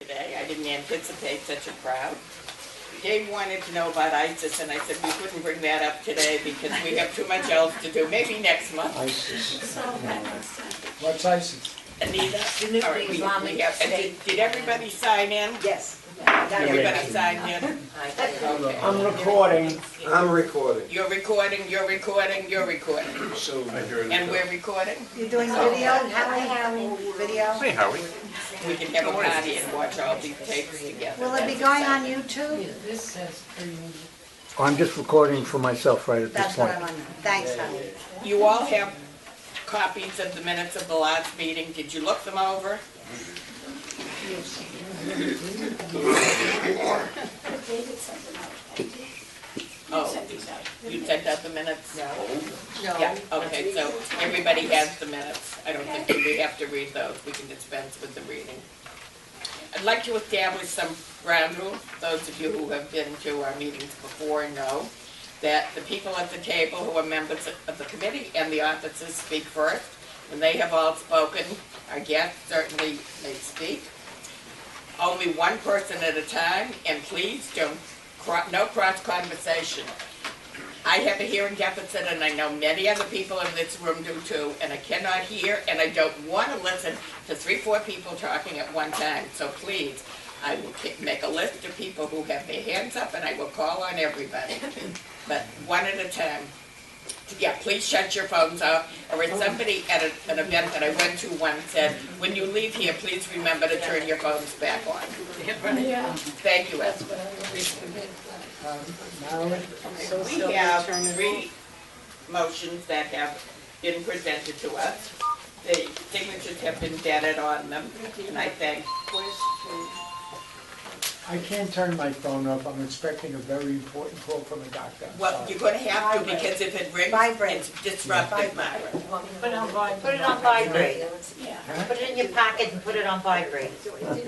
today. I didn't anticipate such a crowd. Dave wanted to know about ISIS, and I said we couldn't bring that up today because we have too much else to do. Maybe next month. ISIS. What's ISIS? Anita? All right, we have, did everybody sign in? Yes. Everybody signed in? Okay. I'm recording. I'm recording. You're recording, you're recording, you're recording. So I hear And we're recording? You're doing video? Howie? Video? Hey, Howie. We can have a party and watch all these tapes together. Will it be going on YouTube? I'm just recording for myself right at this That's what point. I want to know. Thanks, Howie. You all have copies of the minutes of the last meeting. Did you look them over? Oh, you sent out the minutes? No. Yeah, okay, so everybody has the minutes. I don't think we have to read those. We can dispense with the reading. I'd like to establish some ground rules. Those of you who have been to our meetings before know that the people at the table who are members of the committee and the officers speak first. When they have all spoken, our guests certainly may speak. Only one person at a time, and please no cross conversation. I have a hearing deficit, and I know many other people in this room do too, and I cannot hear, and I don't want to listen to 3-4 people talking at one time. So please, I will make a list of people who have their hands up, and I will call on everybody, but one at a time. Yeah, please shut your phones off. Or as somebody at an event that I went to once said, when you leave here, please remember to turn your phones back on. Yeah. Thank you, Esther. We have 3 motions that have been presented to us. The signatures have been vetted on them, and I thank. I can't turn my phone off. I'm expecting a very important call from a doctor. Well, you're going to have to, because if it rings, it's disruptive, Myra. Put it on vibrate. Yeah. Put it in your pocket and put it on vibrate. I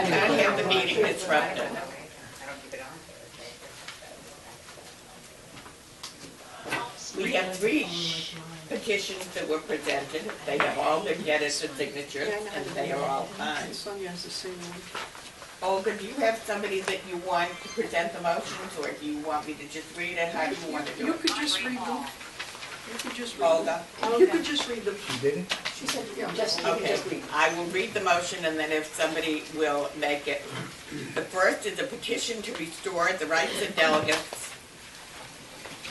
can't have the meeting disrupted. We have 3 petitions that were presented. They have all been getting the signatures, and they are all fine. Olga, do you have somebody that you want to present the motions, or do you want me to just read it? How do you want to do You it? could just read them. You could just read Olga? them. You could just read them. She did it? She said, Okay, I will read the motion, and then if somebody will make it. The first is a petition to restore the rights of delegates.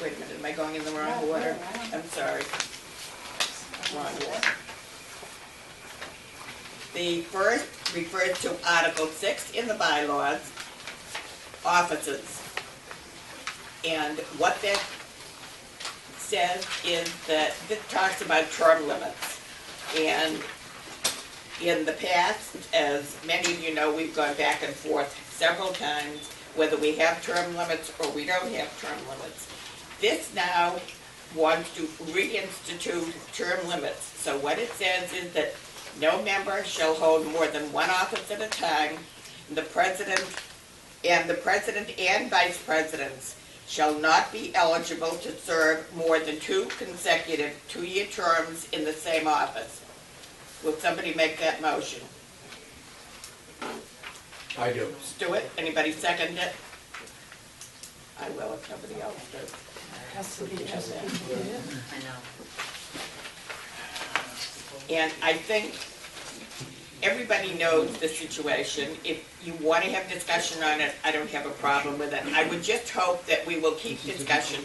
Wait a minute, am I going in the wrong order? I'm sorry. Wrong order. The first refers to Article 6 in the bylaws, offices. And what that says is that this talks about term limits. And in the past, as many of you know, we've gone back and forth several times whether we have term limits or we don't have term limits. This now wants to reinstitute term limits. So what it says is that no member shall hold more than one office at a time. The president and vice presidents shall not be eligible to serve more than 2 consecutive 2-year terms in the same office. Will somebody make that motion? I do. Stuart, anybody second it? I will if nobody else does. I know. And I think everybody knows the situation. If you want to have discussion on it, I don't have a problem with it. I would just hope that we will keep discussion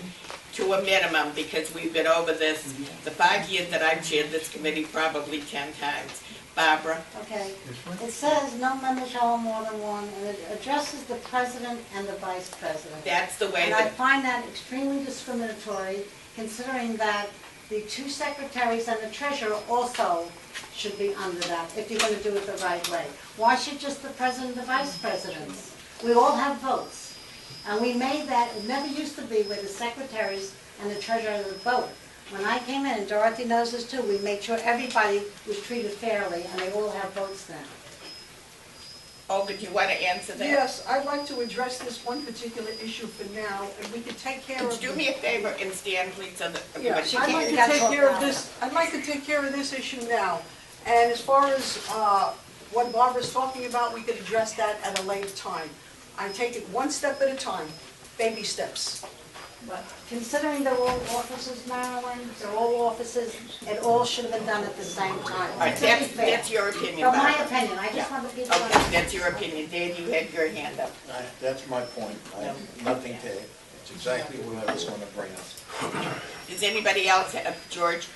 to a minimum, because we've been over this, the 5 years that I've chaired this committee, probably 10 times. Barbara? Okay. It says no member shall hold more than one, and it addresses the president and the vice president. That's the way And I that, find that extremely discriminatory, considering that the 2 secretaries and the treasurer also should be under that, if you're going to do it the right way. Why should just the president and the vice presidents? We all have votes. And we made that, it never used to be where the secretaries and the treasurer would vote. When I came in, and Dorothy knows this too, we made sure everybody was treated fairly, and they all have votes then. Olga, do you want to answer that? yes, I'd like to address this one particular issue for now, and we could take care of. Could you do me a favor and stand, please, so that Yeah, everybody I'd can like hear? to take care of this, I'd like to take care of this issue now. And as far as what Barbara's talking about, we could address that at a later time. I take it one step at a time, baby steps. But considering they're all offices, Marilyn, they're all offices, it all should have been done at the same time. All right, To be fair. that's your opinion, From my Barbara. opinion, I just want to give you Okay, one. that's your opinion. Dave, you had your hand up. That's my point. I have nothing to, it's exactly what I was gonna bring up. Does anybody else have, George?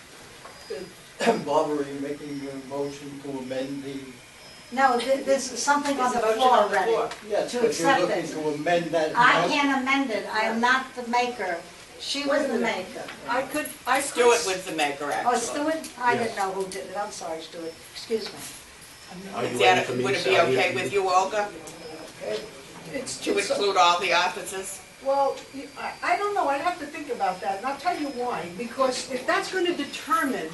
Barbara, are you making a motion to amend the? No, there's something on the floor already. Yes, To but you're accept looking it. to amend that. I can't amend it, I am not the maker. She was the maker. I could. Stuart was the maker, Oh, actually. Stuart? I didn't know who did it, I'm sorry, Stuart, excuse me. Is that, would it be okay with you, Olga, It's, to include all the offices? well, I don't know, I'd have to think about that, and I'll tell you why. Because if that's gonna determine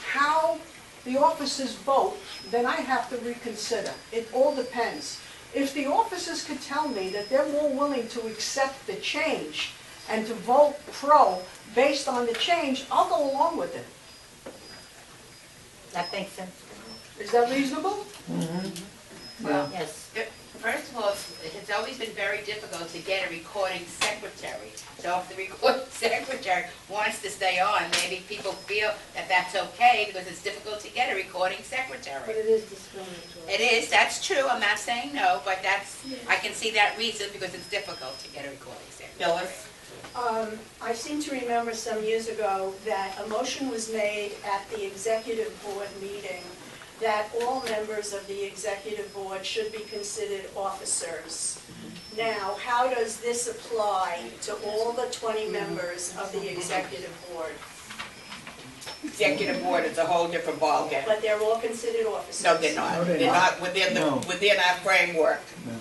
how the officers vote, then I have to reconsider. It all depends. If the officers could tell me that they're more willing to accept the change and to vote pro based on the change, I'll go along with it. That makes sense. Is that reasonable? Well, Yes. first of all, it's always been very difficult to get a recording secretary. So if the recording secretary wants to stay on, maybe people feel that that's okay because it's difficult to get a recording But secretary. it is discriminatory. It is, that's true, I'm not saying no, but that's, I can see that reason because it's difficult to get a recording secretary. Phyllis? I seem to remember some years ago that a motion was made at the executive board meeting that all members of the executive board should be considered officers. Now, how does this apply to all the 20 members of the executive board? Executive board is a whole different ballgame. But they're all considered officers? No, they're not. No, they're They're not. not within the, No. within our framework. No.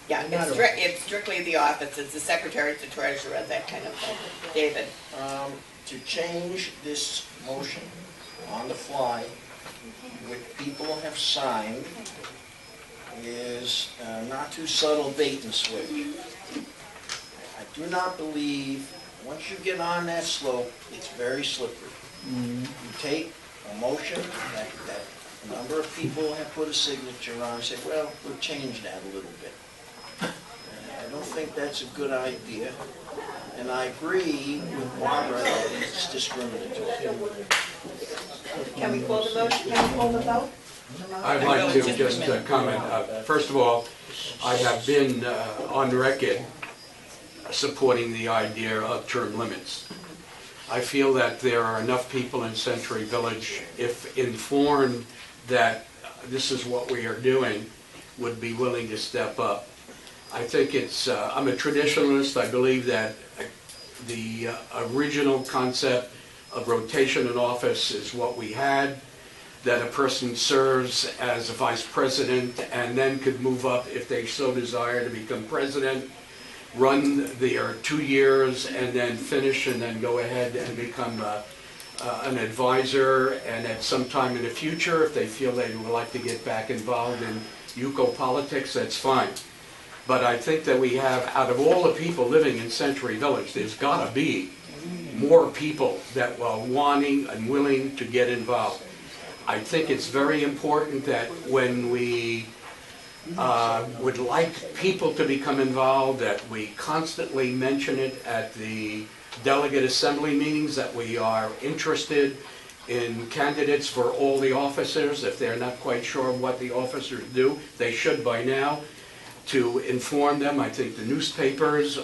Yeah, They're not it's strictly the offices, the secretary, the treasurer, that kind of thing. David? To change this motion on the fly, which people have signed, is not too subtle bait and switch. I do not believe, once you get on that slope, it's very slippery. You take a motion that a number of people have put a signature on and say, well, we'll change that a little bit. I don't think that's a good idea, and I agree with Barbara that it's discriminatory. Can we call the motion? Can we call the vote? I'd like to just comment. First of all, I have been on record supporting the idea of term limits. I feel that there are enough people in Century Village, if informed that this is what we are doing, would be willing to step up. I think it's, I'm a traditionalist. I believe that the original concept of rotation in office is what we had, that a person serves as a vice president and then could move up if they so desire to become president, run their 2 years and then finish and then go ahead and become an advisor, and at some time in the future, if they feel they would like to get back involved in UCO politics, that's fine. But I think that we have, out of all the people living in Century Village, there's got to be more people that are wanting and willing to get involved. I think it's very important that when we would like people to become involved, that we constantly mention it at the delegate assembly meetings, that we are interested in candidates for all the officers. If they're not quite sure what the officers do, they should by now, to inform them. I think the newspapers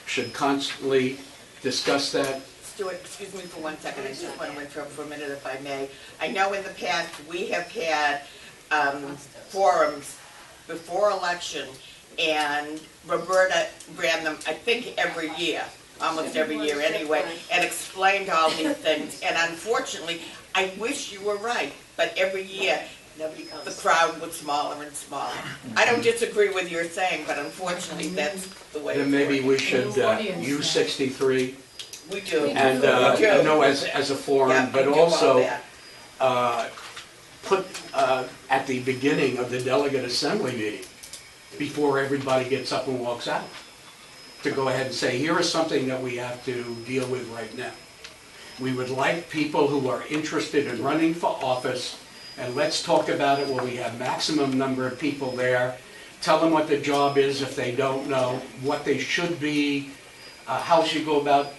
should constantly discuss that. Stuart, excuse me for 1 second, I just want to interrupt for a minute if I may. I know in the past, we have had forums before election, and Roberta ran them, I think, every year, almost every year anyway, and explained all these things. And unfortunately, I wish you were right, but every year, the crowd was smaller and smaller. I don't disagree with your saying, but unfortunately, that's the way Then it's maybe working. we should use 63 We do. and, We do. you know, as a forum, Yeah, but we do all also that. put at the beginning of the delegate assembly meeting, before everybody gets up and walks out, to go ahead and say, here is something that we have to deal with right now. We would like people who are interested in running for office and let's talk about it where we have maximum number of people there. Tell them what the job is if they don't know, what they should be, how should go about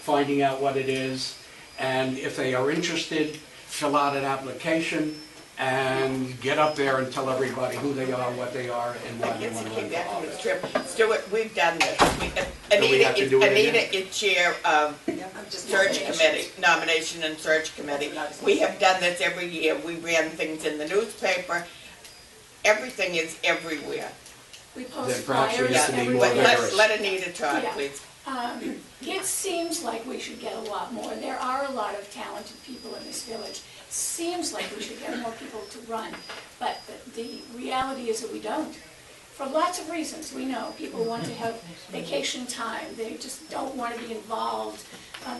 finding out what it is, and if they are interested, fill out an application and get up there and tell everybody who they are, what they are, and why they want to run for office. Stuart, we've done this. Do we have to do it again? Anita is chair of search committee, nomination and search committee. We have done this every year. We ran things in the newspaper. Everything is everywhere. We Then post perhaps we flyers have to be more everywhere. vigorous. Let Anita talk, Yeah. please. It seems like we should get a lot more. There are a lot of talented people in this village. Seems like we should get more people to run, but the reality is that we don't. For lots of reasons, we know. People want to have vacation time. They just don't want to be involved.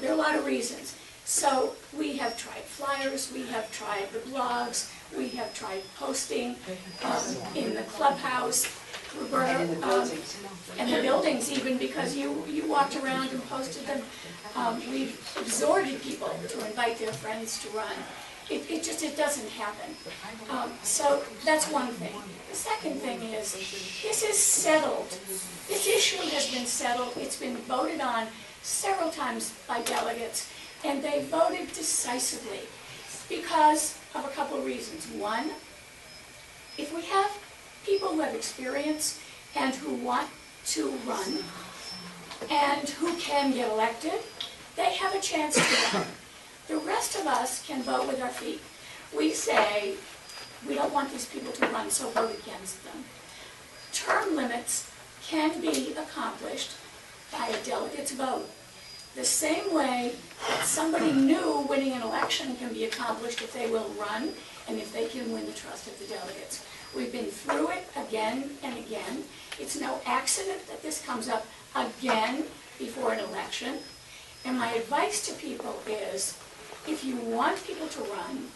There are a lot of reasons. So we have tried flyers, we have tried the blogs, we have tried posting in the clubhouse, Roberta, and the buildings even, because you walked around and posted them. We've exhorted people to invite their friends to run. It doesn't happen. So that's one thing. The second thing is, this is settled. This issue has been settled. It's been voted on several times by delegates, and they voted decisively because of a couple of reasons. One, if we have people who have experience and who want to run and who can get elected, they have a chance to run. The rest of us can vote with our feet. We say, we don't want these people to run, so vote against them. Term limits can be accomplished by a delegate's vote. The same way that somebody new winning an election can be accomplished if they will run and if they can win the trust of the delegates. We've been through it again and again. It's no accident that this comes up again before an election. And my advice to people is, if you want people to run,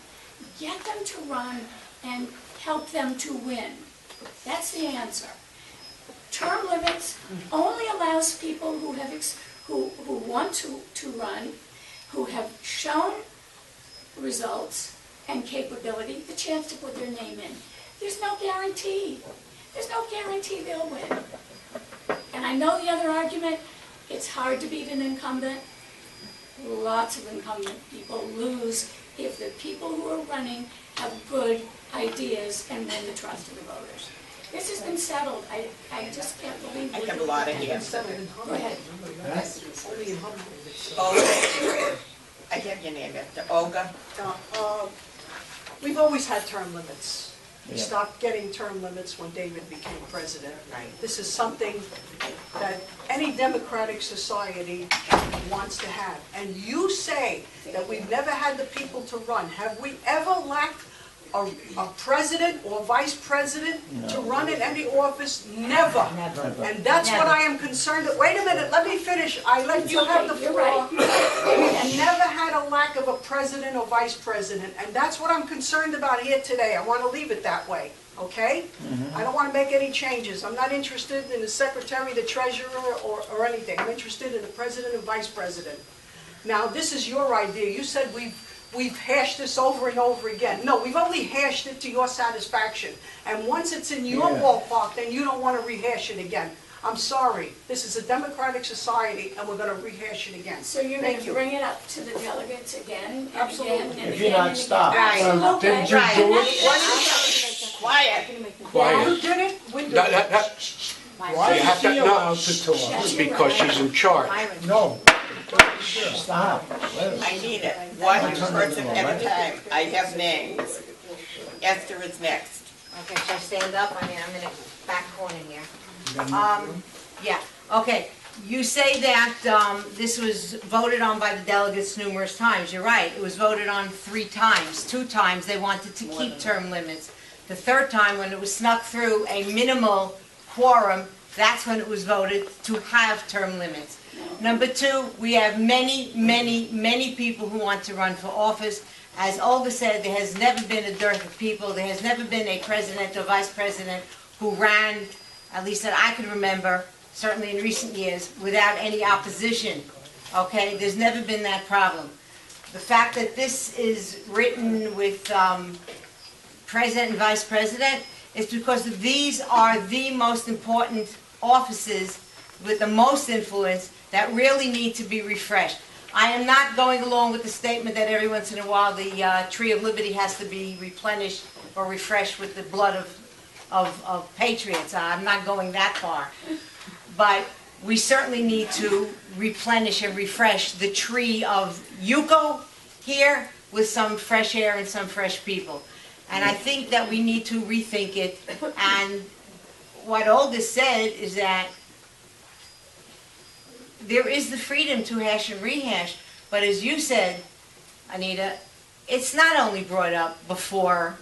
get them to run and help them to win. That's the answer. Term limits only allows people who have who want to run, who have shown results and capability, the chance to put their name in. There's no guarantee. There's no guarantee they'll win. And I know the other argument, it's hard to beat an incumbent. Lots of incumbent people lose if the people who are running have good ideas and win the trust of the voters. This has been settled. I just can't believe I it. have a lot of hands. Go ahead. Olga, I have your name after Olga. We've always had term limits. We stopped getting term limits when David became president. This is something that any democratic society wants to have. And you say that we've never had the people to run. Have we ever lacked a president or vice president to run in any office? Never. And that's what I am concerned with. Wait a minute, let me finish. I let you have the floor. We've never had a lack of a president or vice president, and that's what I'm concerned about here today. I want to leave it that way, okay? I don't want to make any changes. I'm not interested in the secretary, the treasurer, or anything. I'm interested in the president and vice president. Now, this is your idea. You said we've hashed this over and over again. No, we've only hashed it to your satisfaction. And once it's in your ballpark, then you don't want to rehash it again. I'm sorry. This is a democratic society, and we're going to rehash it again. So you're going to bring it up to the delegates again and Absolutely. again and again. If you're not stopped. Well, Didn't you okay. do it? Quiet. You did it? When did Why You have is to- she no. allowed to talk? It's because she's in charge. No. Stop. I need it. One person at a time. I have names. Esther is next. Okay, should I stand up? I mean, I'm in a back corner here. Yeah, okay. You say that this was voted on by the delegates numerous times. You're right. It was voted on 3 times. 2 times they wanted to keep term limits. The 3rd time, when it was snuck through a minimal quorum, that's when it was voted to have term limits. Number 2, we have many people who want to run for office. As Olga said, there has never been a dearth of people. There has never been a president or vice president who ran, at least that I can remember, certainly in recent years, without any opposition. Okay, there's never been that problem. The fact that this is written with president and vice president is because these are the most important offices with the most influence that really need to be refreshed. I am not going along with the statement that every once in a while the Tree of Liberty has to be replenished or refreshed with the blood of patriots. I'm not going that far. But we certainly need to replenish and refresh the tree of Yuko here with some fresh air and some fresh people. And I think that we need to rethink it. And what Olga said is that there is the freedom to hash and rehash, but as you said, Anita, it's not only brought up before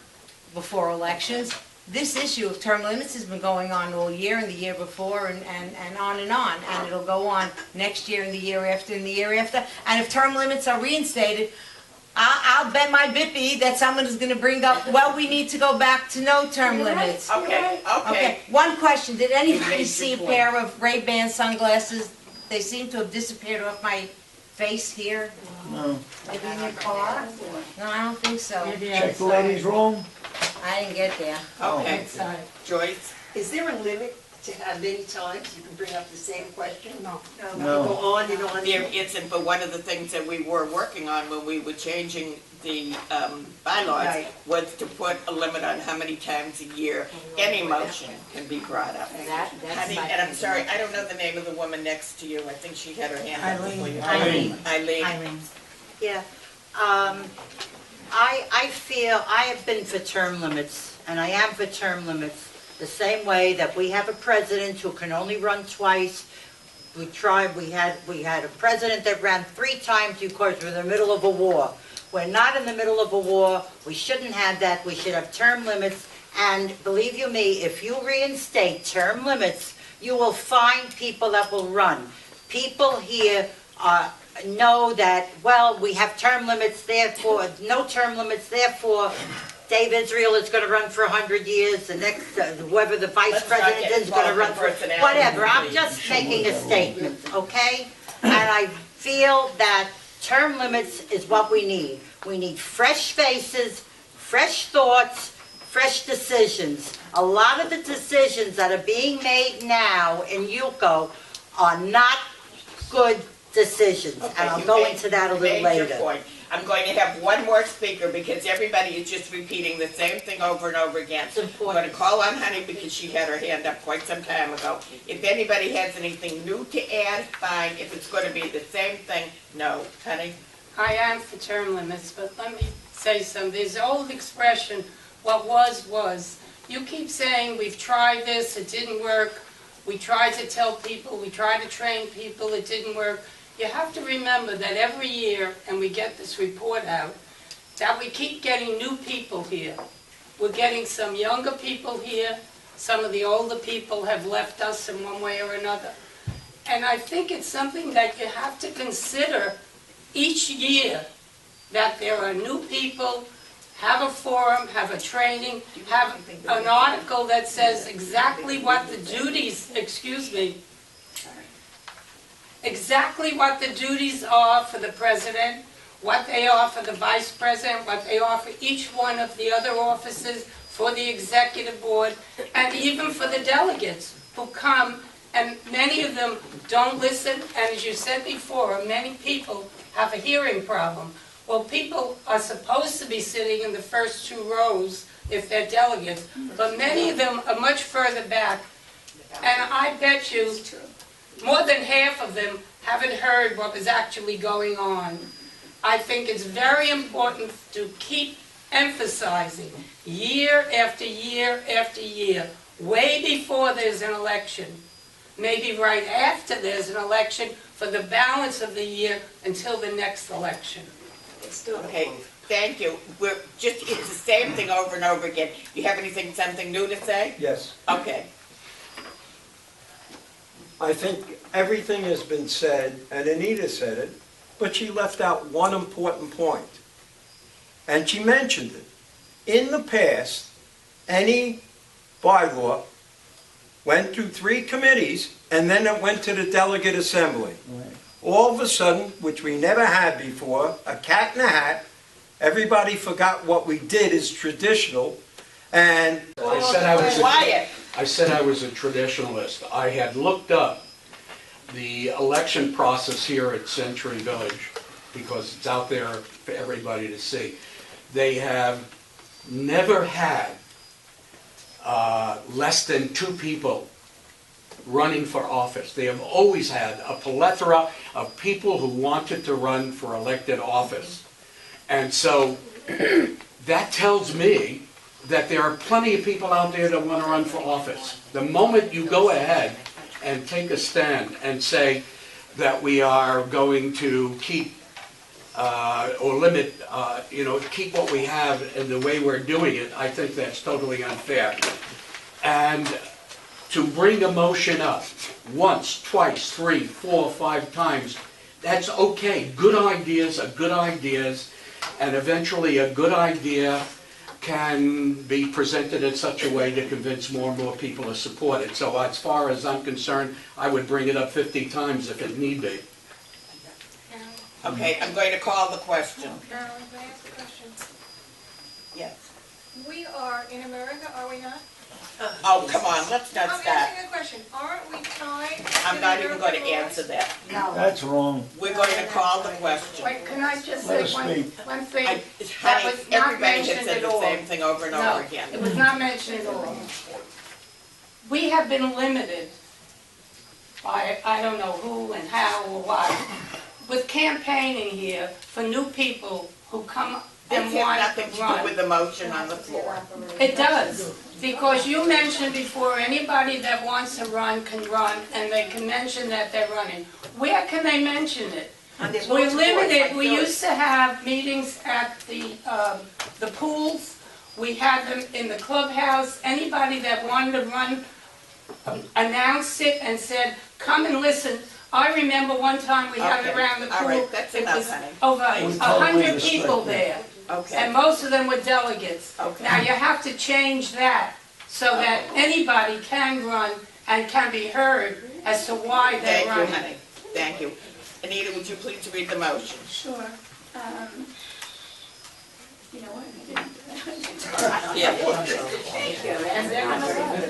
elections. This issue of term limits has been going on all year and the year before and on, and it'll go on next year and the year after and the year after. And if term limits are reinstated, I'll bet my bippy that someone is going to bring up, well, we need to go back to no term limits. Okay. One question, did anybody see a pair of Ray-Ban sunglasses? They seem to have disappeared off my face here. No. Maybe in your car? No, I don't think so. Check the ladies' room. I didn't get there. Okay, Joyce? Is there a limit to how many times you can bring up the same question? No. No. Go on and on. There isn't, but one of the things that we were working on when we were changing the bylaws Right. was to put a limit on how many times a year any motion can be brought up. Honey, and I'm sorry, I don't know the name of the woman next to you. I think she had her hand up before you. Eileen. Yeah, I feel, I have been for term limits, and I am for term limits, the same way that we have a president who can only run twice. We had a president that ran 3 times because we're in the middle of a war. We're not in the middle of a war, we shouldn't have that, we should have term limits, and believe you me, if you reinstate term limits, you will find people that will run. People here know that, well, we have term limits, therefore, no term limits, therefore, Dave Israel is going to run for 100 years, the next, whoever the vice president is going to run for, whatever. I'm just making a statement, okay? And I feel that term limits is what we need. We need fresh faces, fresh thoughts, fresh decisions. A lot of the decisions that are being made now in UCO are not good decisions, and I'll go into that a little later. Your point. I'm going to have one more speaker because everybody is just repeating the same thing over and over again. I'm going to call on Honey because she had her hand up quite some time ago. If anybody has anything new to add, fine. If it's going to be the same thing, no. Honey? I am for term limits, but let me say something. There's an old expression, what was, was. You keep saying, we've tried this, it didn't work. We tried to tell people, we tried to train people, it didn't work. You have to remember that every year, and we get this report out, that we keep getting new people here. We're getting some younger people here. Some of the older people have left us in one way or another. And I think it's something that you have to consider each year, that there are new people, have a forum, have a training, have an article that says exactly what the duties, exactly what the duties are for the president, what they are for the vice president, what they are for each one of the other offices, for the executive board, and even for the delegates who come, and many of them don't listen, and as you said before, many people have a hearing problem. Well, people are supposed to be sitting in the first 2 rows if they're delegates, but many of them are much further back, and I bet you more than half of them haven't heard what was actually going on. I think it's very important to keep emphasizing year after year after year, way before there's an election, maybe right after there's an election, for the balance of the year until the next election. Okay, thank you. It's the same thing over and over again. You have something new to say? Yes. Okay. I think everything has been said, and Anita said it, but she left out one important point. And she mentioned it. In the past, any bylaw went through 3 committees, and then it went to the delegate assembly. Right. All of a sudden, which we never had before, a cat in a hat, everybody forgot what we did is traditional. And I said I was Quiet. I said I was a traditionalist. I had looked up the election process here at Century Village because it's out there for everybody to see. They have never had less than 2 people running for office. They have always had a plethora of people who wanted to run for elected office. And so that tells me that there are plenty of people out there that want to run for office. The moment you go ahead and take a stand and say that we are going to keep or limit, keep what we have in the way we're doing it, I think that's totally unfair. And to bring a motion up once, twice, 3, 4, 5 times, that's okay. Good ideas are good ideas, and eventually a good idea can be presented in such a way to convince more and more people to support it. So as far as I'm concerned, I would bring it up 50 times if it need be. Okay, I'm going to call the question. Carolyn, can I ask a question? Yes. We are in America, are we not? Oh, come on, let's not I'm start. asking a question. Aren't we tied to I'm the not even going to European answer laws? that. No. That's wrong. We're going to call the question. Wait, can I just Let say us speak. one thing I- that Honey, was not everybody has mentioned said at the all? same thing over and No, over again. it was not mentioned at all. We have been limited by, I don't know who and how or why, with campaigning here for new people who come This and has want nothing to to do run. with the motion on the floor. It does, because you mentioned before, anybody that wants to run can run, and they can mention that they're running. Where can they mention it? We're limited, we used to have meetings at the pools, we had them in the clubhouse, anybody that wanted to run announced it and said, come and listen. I remember one time we had it Okay, around the all pool. right, that's It enough, was honey. over We totally 100 restrict people it. there. Okay. And most of them were delegates. Okay. Now, you have to change that so that anybody can run and can be heard as to why they're Thank you, running. honey. Thank you. Anita, would you please read the motion? Sure. You know what, I didn't.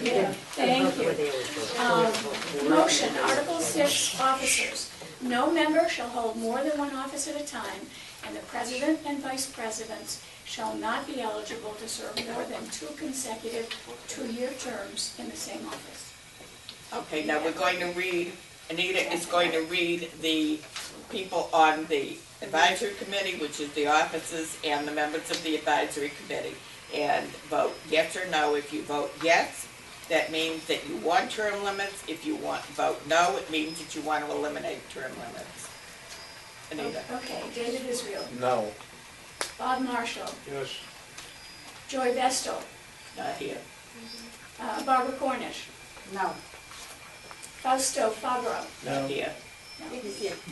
Yeah. Thank you. Motion, Article 6, officers. No member shall hold more than one office at a time, and the president and vice presidents shall not be eligible to serve more than 2 consecutive 2-year terms in the same office. Okay, now we're going to read, Anita is going to read the people on the advisory committee, which is the offices and the members of the advisory committee, and vote yes or no. If you vote yes, that means that you want term limits. If you vote no, it means that you want to eliminate term limits. Anita? Okay, David Israel, no. Bob Marshall, Yes. Joy Vestal, Not here. Barbara Cornish, No. Fausto Fabro, Not here.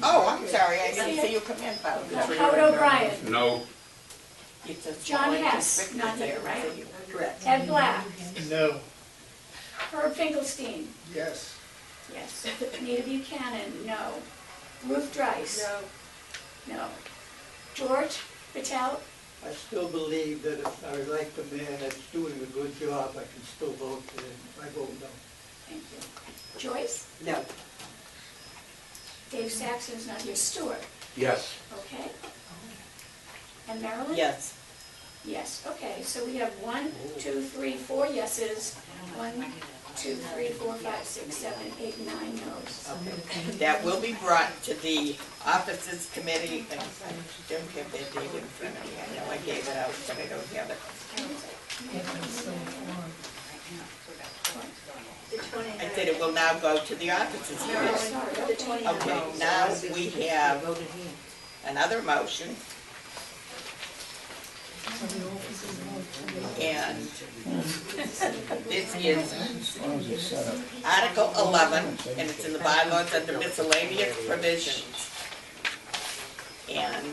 Oh, I'm sorry, I didn't see you come in, Bob. Howard O'Brien, No. It's a John small Hess, district, not I here, don't right? see you. Correct. Ed Black, No. Herb Finkelstein, Yes. yes. Anita Buchanan, no. Ruth Dreiss, no. George Patel, I still believe that if I like the man that's doing a good job, I can still vote for him. I vote no. thank you. Joyce, No. Dave Saxon's not here. Stewart, Yes. okay. And Marilyn? Yes. Yes, okay, so we have 1, 2, 3, 4 yeses, 1, 2, 3, 4, 5, 6, 7, 8, 9 noes. Okay. That will be brought to the offices committee, and I don't have that date in front of me. I know I gave it out, but I don't have it. I said it will now go to the offices committee. Okay, now we have another motion. And this is Article 11, and it's in the bylaws under miscellaneous provisions. And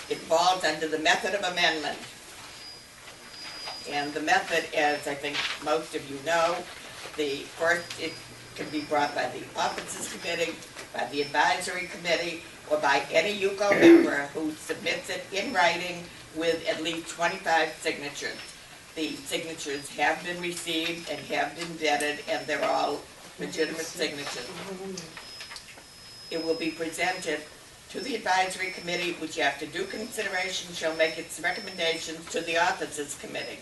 it falls under the method of amendment. And the method, as I think most of you know, it can be brought by the offices committee, by the advisory committee, or by any UCO member who submits it in writing with at least 25 signatures. the signatures have been received and have been vetted, and they're all legitimate signatures. It will be presented to the advisory committee, which after due consideration shall make its recommendations to the officers committee.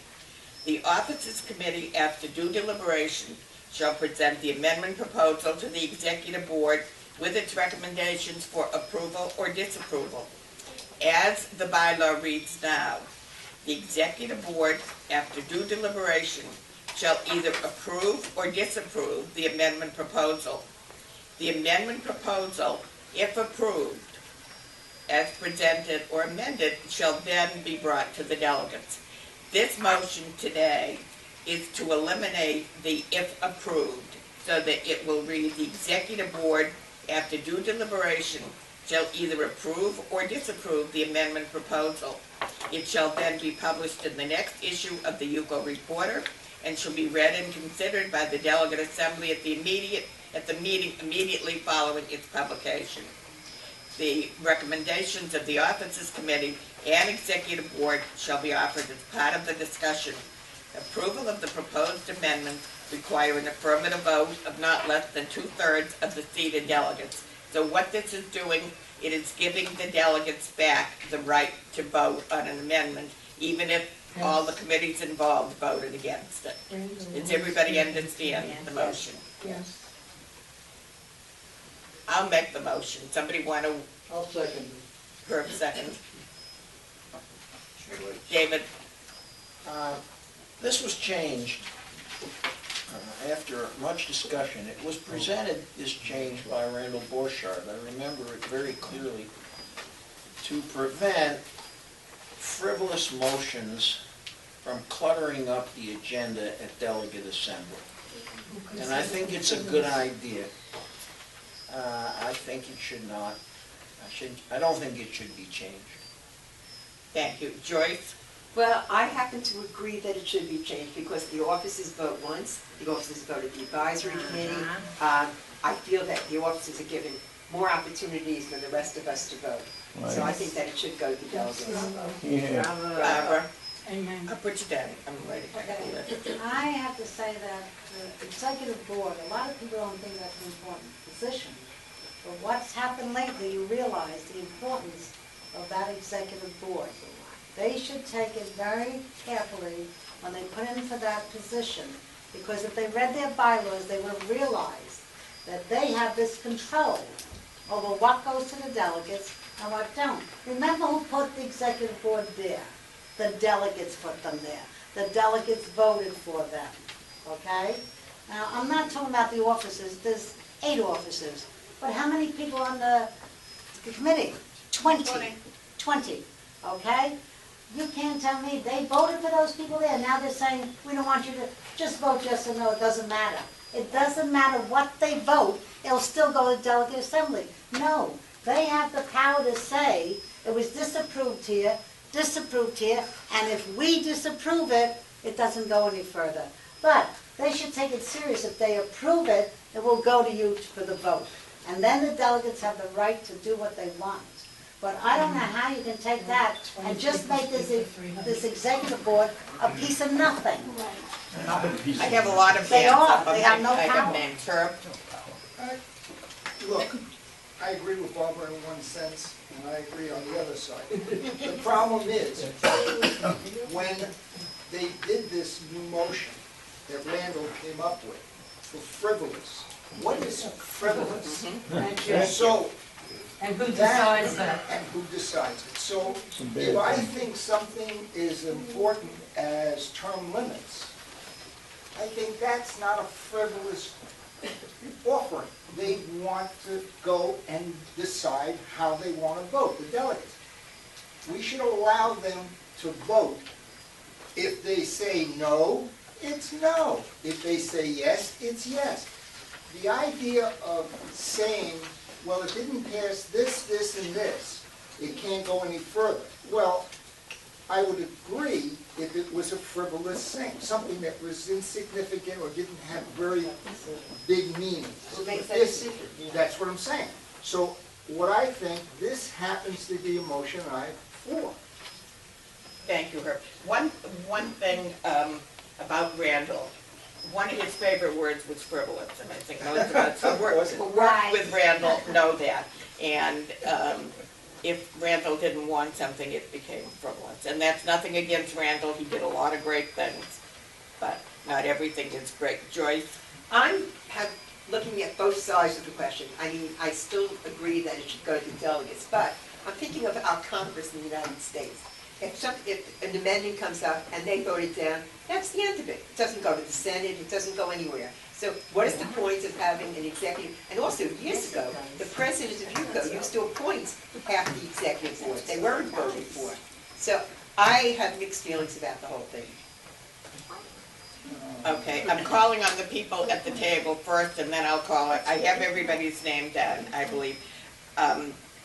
The officers committee, after due deliberation, shall present the amendment proposal to the executive board with its recommendations for approval or disapproval. As the bylaw reads now, the executive board, after due deliberation, shall either approve or disapprove the amendment proposal. The amendment proposal, if approved, as presented or amended, shall then be brought to the delegates. This motion today is to eliminate the if approved, so that it will read, the executive board, after due deliberation, shall either approve or disapprove the amendment proposal. It shall then be published in the next issue of the Yuko Reporter and shall be read and considered by the delegate assembly at the meeting immediately following its publication. The recommendations of the officers committee and executive board shall be offered as part of the discussion. Approval of the proposed amendment require an affirmative vote of not less than 2/3 of the seated delegates. So what this is doing, it is giving the delegates back the right to vote on an amendment, even if all the committees involved voted against it. Does everybody understand the motion? Yes. I'll make the motion. Somebody want to, I'll second it. Herb second? David? This was changed after much discussion. It was presented, this change, by Randall Borchardt. I remember it very clearly, to prevent frivolous motions from cluttering up the agenda at delegate assembly. And I think it's a good idea. I think it should not, I don't think it should be changed. Thank you. Joyce? Well, I happen to agree that it should be changed because the officers vote once, the officers vote at the advisory committee. I feel that the officers are given more opportunities than the rest of us to vote. So I think that it should go to delegates. Yeah. Barbara? Amen. I'll put you down. I'm ready. I have to say that the executive board, a lot of people don't think that's an important position. But what's happened lately, you realize the importance of that executive board. They should take it very carefully when they put in for that position, because if they read their bylaws, they would have realized that they have this control over what goes to the delegates and what don't. Remember who put the executive board there? The delegates put them there. The delegates voted for them, okay? Now, I'm not talking about the officers. There's 8 officers. But how many people on the committee? 20. 20, okay? You can't tell me they voted for those people there. Now they're saying, we don't want you to just vote yes or no. It doesn't matter. It doesn't matter what they vote. It'll still go to delegate assembly. No, they have the power to say it was disapproved here, and if we disapprove it, it doesn't go any further. But they should take it serious. If they approve it, it will go to you for the vote. And then the delegates have the right to do what they want. But I don't know how you can take that and just make this executive board a piece of nothing. I have a lot of They hands are. up. They have no I have power. names. Herb? Look, I agree with Barbara in one sense, and I agree on the other side. The problem is, when they did this new motion that Randall came up with, for frivolous, what is frivolous? So, And who decides that? and who decides it? So, if I think something is important as term limits, I think that's not a frivolous offering. They want to go and decide how they want to vote, the delegates. We should allow them to vote. If they say no, it's no. If they say yes, it's yes. The idea of saying, well, it didn't pass this, this, and this, it can't go any further. Well, I would agree if it was a frivolous thing, something that was insignificant or didn't have very big meaning. Who makes that This- decision? That's what I'm saying. So what I think, this happens to be a motion I'm for. Thank you, Herb. One thing about Randall, one of his favorite words was frivolous, and I think most of us who work with Randall know that. And if Randall didn't want something, it became frivolous. And that's nothing against Randall, he did a lot of great things, but not everything is great. Joyce? Looking at both sides of the question. I mean, I still agree that it should go to delegates, but I'm thinking of our Congress in the United States. If an amendment comes up and they vote it down, that's the end of it. It doesn't go to the Senate, it doesn't go anywhere. So what is the point of having an executive? And also, years ago, the president of UCO used to appoint half the executive board. They weren't voted for. So I have mixed feelings about the whole thing. Okay, I'm calling on the people at the table first, and then I'll call it. I have everybody's name down, I believe.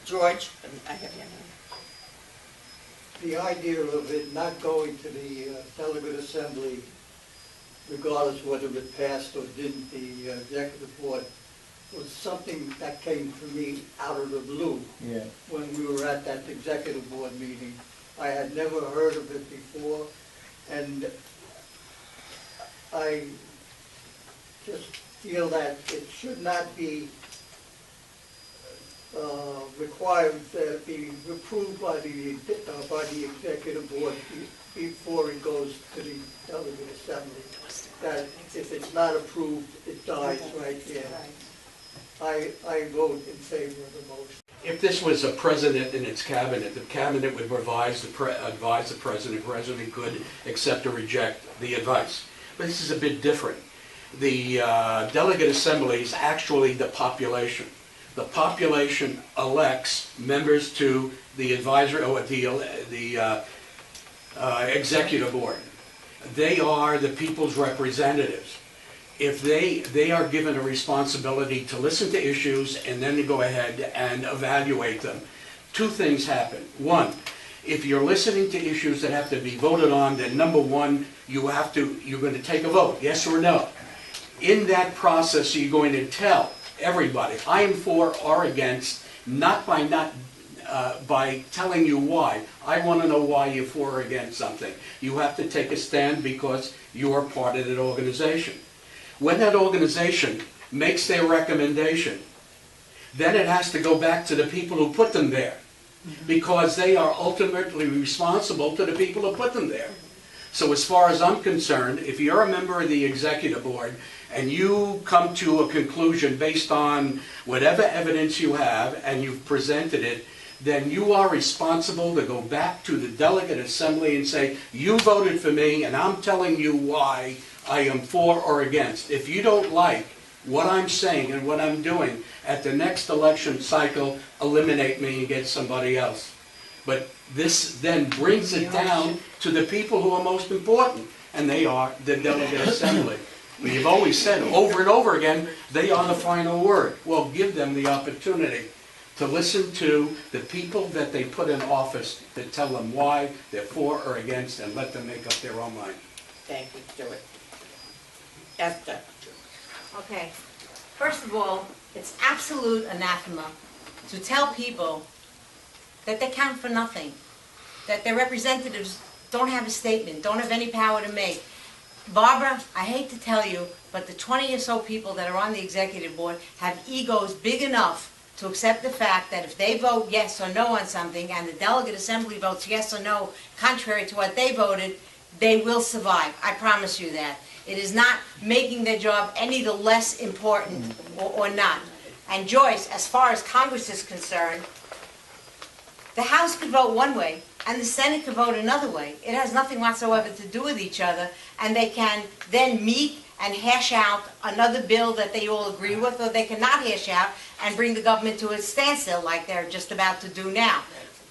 George, I have your name. The idea of it not going to the delegate assembly, regardless whether it passed or didn't, the executive board, was something that came to me out of the blue. Yeah. When we were at that executive board meeting. I had never heard of it before, and I just feel that it should not be required that it be approved by the executive board before it goes to the delegate assembly. That if it's not approved, it dies right there. I vote in favor of the motion. If this was a president and its cabinet, the cabinet would advise the president. The president could accept or reject the advice. But this is a bit different. The delegate assembly is actually the population. The population elects members to the advisory or the executive board. They are the people's representatives. If they are given a responsibility to listen to issues and then to go ahead and evaluate them, two things happen. One, if you're listening to issues that have to be voted on, then number one, you're going to take a vote, yes or no. In that process, you're going to tell everybody, I am for or against, not by telling you why. I want to know why you're for or against something. You have to take a stand because you are part of that organization. When that organization makes their recommendation, then it has to go back to the people who put them there, because they are ultimately responsible to the people who put them there. So as far as I'm concerned, if you're a member of the executive board and you come to a conclusion based on whatever evidence you have and you've presented it, then you are responsible to go back to the delegate assembly and say, you voted for me and I'm telling you why I am for or against. If you don't like what I'm saying and what I'm doing, at the next election cycle, eliminate me and get somebody else. But this then brings it down to the people who are most important, and they are the delegate assembly. We've always said over and over again, they are the final word. Well, give them the opportunity to listen to the people that they put in office, to tell them why they're for or against, and let them make up their own mind. Thank you, Stuart. Esther. Okay, first of all, it's absolute anathema to tell people that they count for nothing, that their representatives don't have a statement, don't have any power to make. Barbara, I hate to tell you, but the 20 or so people that are on the executive board have egos big enough to accept the fact that if they vote yes or no on something and the delegate assembly votes yes or no contrary to what they voted, they will survive. I promise you that. It is not making their job any the less important or not. And Joyce, as far as Congress is concerned, the House could vote one way and the Senate could vote another way. It has nothing whatsoever to do with each other, and they can then meet and hash out another bill that they all agree with, or they cannot hash out and bring the government to a standstill like they're just about to do now.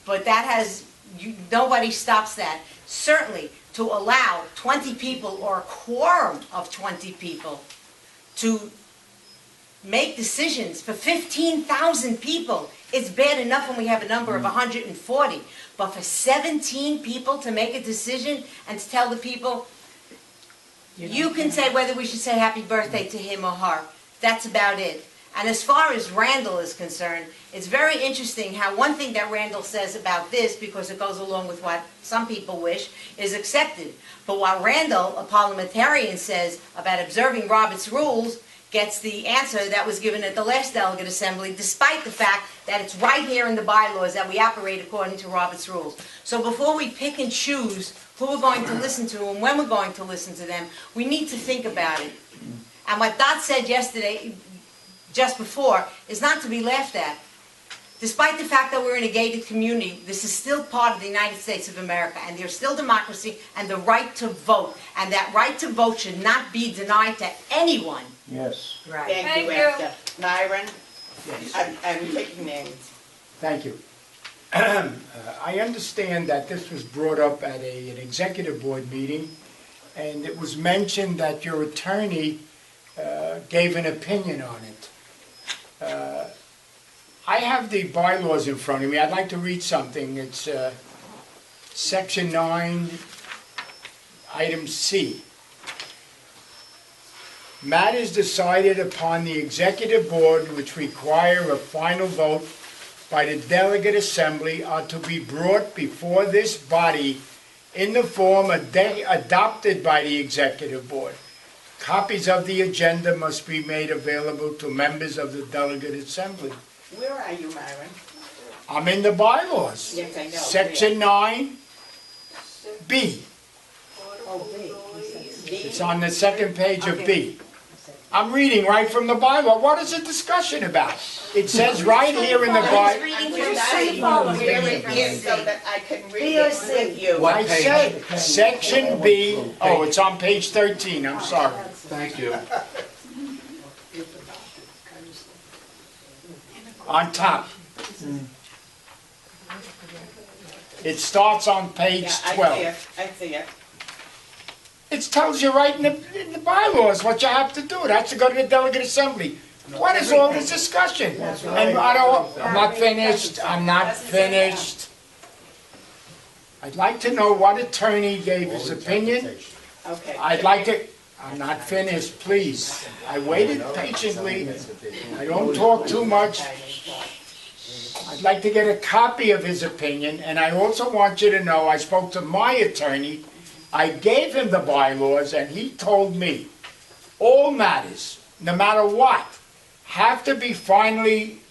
But that has, nobody stops that. Certainly, to allow 20 people or a quorum of 20 people to make decisions for 15,000 people, it's bad enough when we have a number of 140. But for 17 people to make a decision and to tell the people, you can say whether we should say happy birthday to him or her. That's about it. And as far as Randall is concerned, it's very interesting how one thing that Randall says about this, because it goes along with what some people wish, is accepted. But what Randall, a parliamentarian, says about observing Robert's rules gets the answer that was given at the last delegate assembly, despite the fact that it's right here in the bylaws that we operate according to Robert's rules. So before we pick and choose who we're going to listen to and when we're going to listen to them, we need to think about it. And what Dot said yesterday, just before, is not to be laughed at. Despite the fact that we're in a gated community, this is still part of the United States of America, and there's still democracy and the right to vote. And that right to vote should not be denied to anyone. Yes. Right. Thank you, Esther. Myron? I'm taking names. Thank you. I understand that this was brought up at an executive board meeting, and it was mentioned that your attorney gave an opinion on it. I have the bylaws in front of me. I'd like to read something. It's Section 9, Item C. Matters decided upon the executive board which require a final vote by the delegate assembly are to be brought before this body in the form adopted by the executive board. Copies of the agenda must be made available to members of the delegate assembly. Where are you, Myron? I'm in the bylaws. Yes, I know. Section 9, B. Oh, B. It's on the second page of B. I'm reading right from the bylaw. What is the discussion about? It says right here in the bylaw. So that I can read it with you. I said, Section B, oh, it's on page 13, I'm sorry. Thank you. On top. It starts on page 12. I see it. It tells you right in the bylaws what you have to do. It has to go to the delegate assembly. What is all this discussion? And I'm not finished, I'm not finished. I'd like to know what attorney gave his opinion. Okay. I'd like to, I'm not finished, please. I waited patiently. I don't talk too much. I'd like to get a copy of his opinion, and I also want you to know I spoke to my attorney. I gave him the bylaws, and he told me all matters, no matter what, have to be finally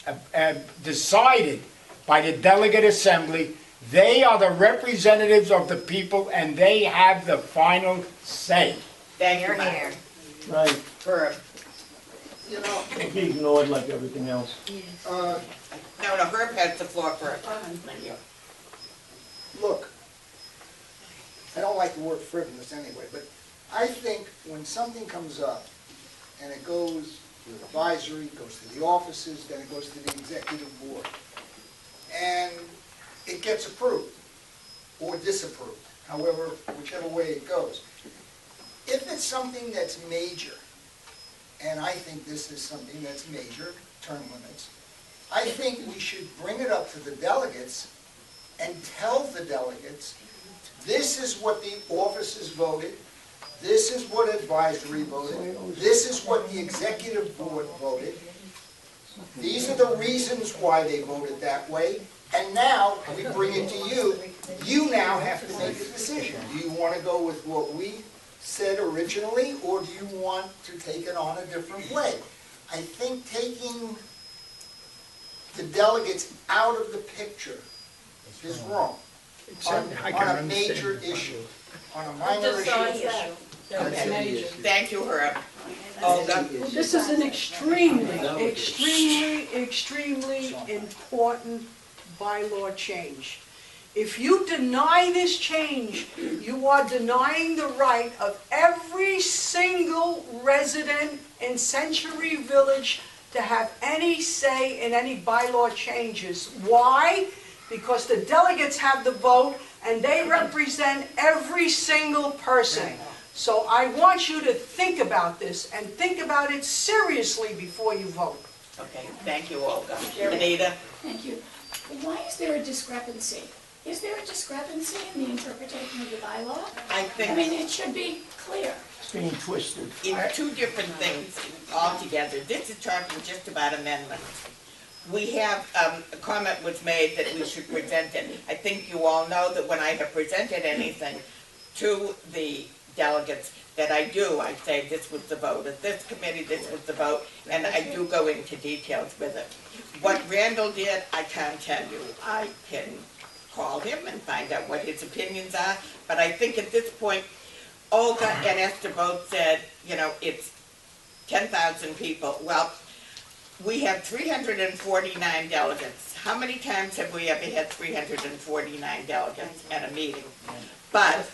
decided by the delegate assembly. They are the representatives of the people, and they have the final say. Thank you, Myron. Right. Herb. You know, It'll be ignored like everything else. No, Herb has the floor first. Thank you. look, I don't like the word frivolous anyway, but I think when something comes up and it goes to the advisory, goes to the offices, then it goes to the executive board, and it gets approved or disapproved, however, whichever way it goes. If it's something that's major, and I think this is something that's major, term limits, I think we should bring it up to the delegates and tell the delegates, this is what the officers voted, this is what advisory voted, this is what the executive board voted, these are the reasons why they voted that way, and now we bring it to you. You now have to make a decision. Do you want to go with what we said originally, or do you want to take it on a different way? I think taking the delegates out of the picture is wrong on a major issue, on a minor issue. Okay. Thank you, Herb. Olga? This is an extremely important bylaw change. If you deny this change, you are denying the right of every single resident in Century Village to have any say in any bylaw changes. Why? Because the delegates have the vote and they represent every single person. So I want you to think about this and think about it seriously before you vote. Okay, thank you, Olga. Anita? Thank you. Why is there a discrepancy? Is there a discrepancy in the interpretation of the bylaw? I think I mean, it should be clear. It's being twisted. in two different things, altogether. This is talking just about amendments. We have, a comment was made that we should present it. I think you all know that when I have presented anything to the delegates, that I say this was the vote of this committee, this was the vote, and I do go into details with it. What Randall did, I can't tell you. I can call him and find out what his opinions are, but I think at this point, Olga and Esther both said, you know, it's 10,000 people. Well, we have 349 delegates. How many times have we ever had 349 delegates at a meeting? But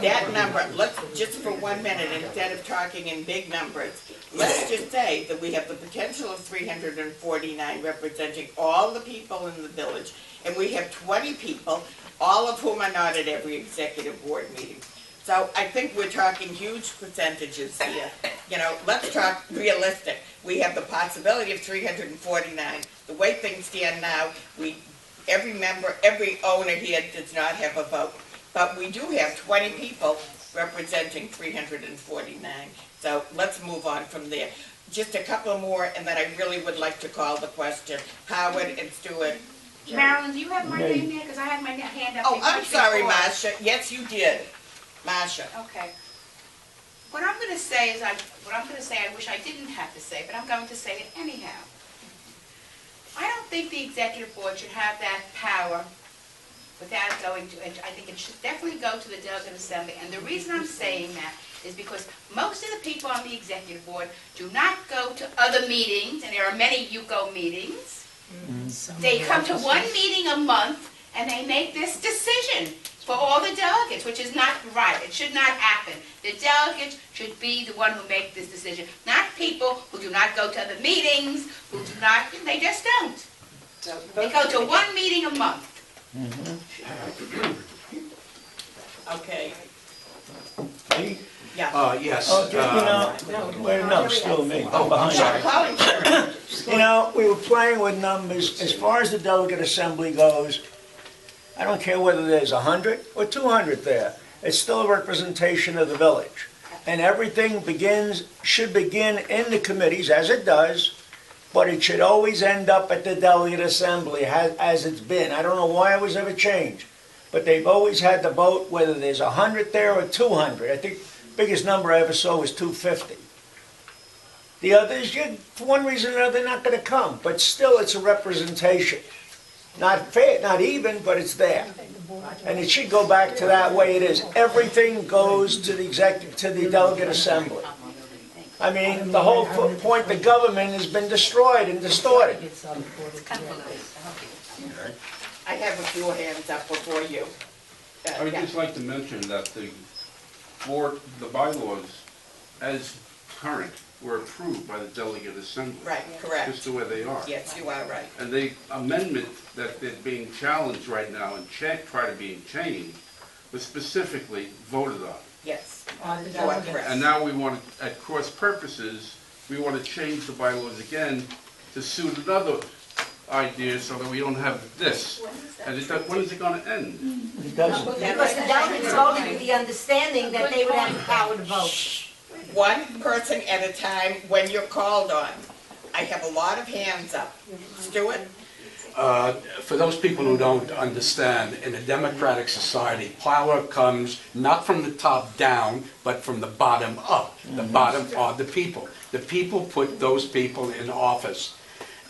that number, let's, just for 1 minute, instead of talking in big numbers, let's just say that we have the potential of 349 representing all the people in the village, and we have 20 people, all of whom are not at every executive board meeting. So I think we're talking huge percentages here. You know, let's talk realistic. We have the possibility of 349. The way things stand now, every member, every owner here does not have a vote. But we do have 20 people representing 349. So let's move on from there. Just a couple more, and then I really would like to call the question. Howard and Stuart. Marilyn, do you have my name there? Because I had my hand up. Oh, I'm sorry, Marcia. Yes, you did. Marcia. Okay. What I'm going to say is, I wish I didn't have to say, but I'm going to say it anyhow. I don't think the executive board should have that power without going to, I think it should definitely go to the delegate assembly. And the reason I'm saying that is because most of the people on the executive board do not go to other meetings, and there are many UCO meetings. They come to one meeting a month, and they make this decision for all the delegates, which is not right. It should not happen. The delegates should be the one who make this decision, not people who do not go to other meetings, who do not, they just don't. They go to one meeting a month. Okay. Yes. No, still me. I'm behind. You know, we were playing with numbers. As far as the delegate assembly goes, I don't care whether there's 100 or 200 there. It's still a representation of the village. And everything should begin in the committees, as it does, but it should always end up at the delegate assembly, as it's been. I don't know why it was ever changed, but they've always had the vote, whether there's 100 there or 200. I think the biggest number I ever saw was 250. The others, for one reason or another, they're not going to come, but still it's a representation. Not fair, not even, but it's there. And it should go back to that way it is. Everything goes to the delegate assembly. I mean, the whole point, the government has been destroyed and distorted. I have a few hands up before you. I would just like to mention that the bylaws, as current, were approved by the delegate assembly. Right, correct. Just the way they are. Yes, you are right. And the amendment that is being challenged right now and try to be changed was specifically voted on. Yes. You are correct. And now we want to, at cross purposes, we want to change the bylaws again to suit another idea so that we don't have this. And when is it going to end? It doesn't. Because the delegates voted with the understanding that they would have the power to vote. One person at a time when you're called on. I have a lot of hands up. Stuart? For those people who don't understand, in a democratic society, power comes not from the top down, but from the bottom up. The bottom are the people. The people put those people in office.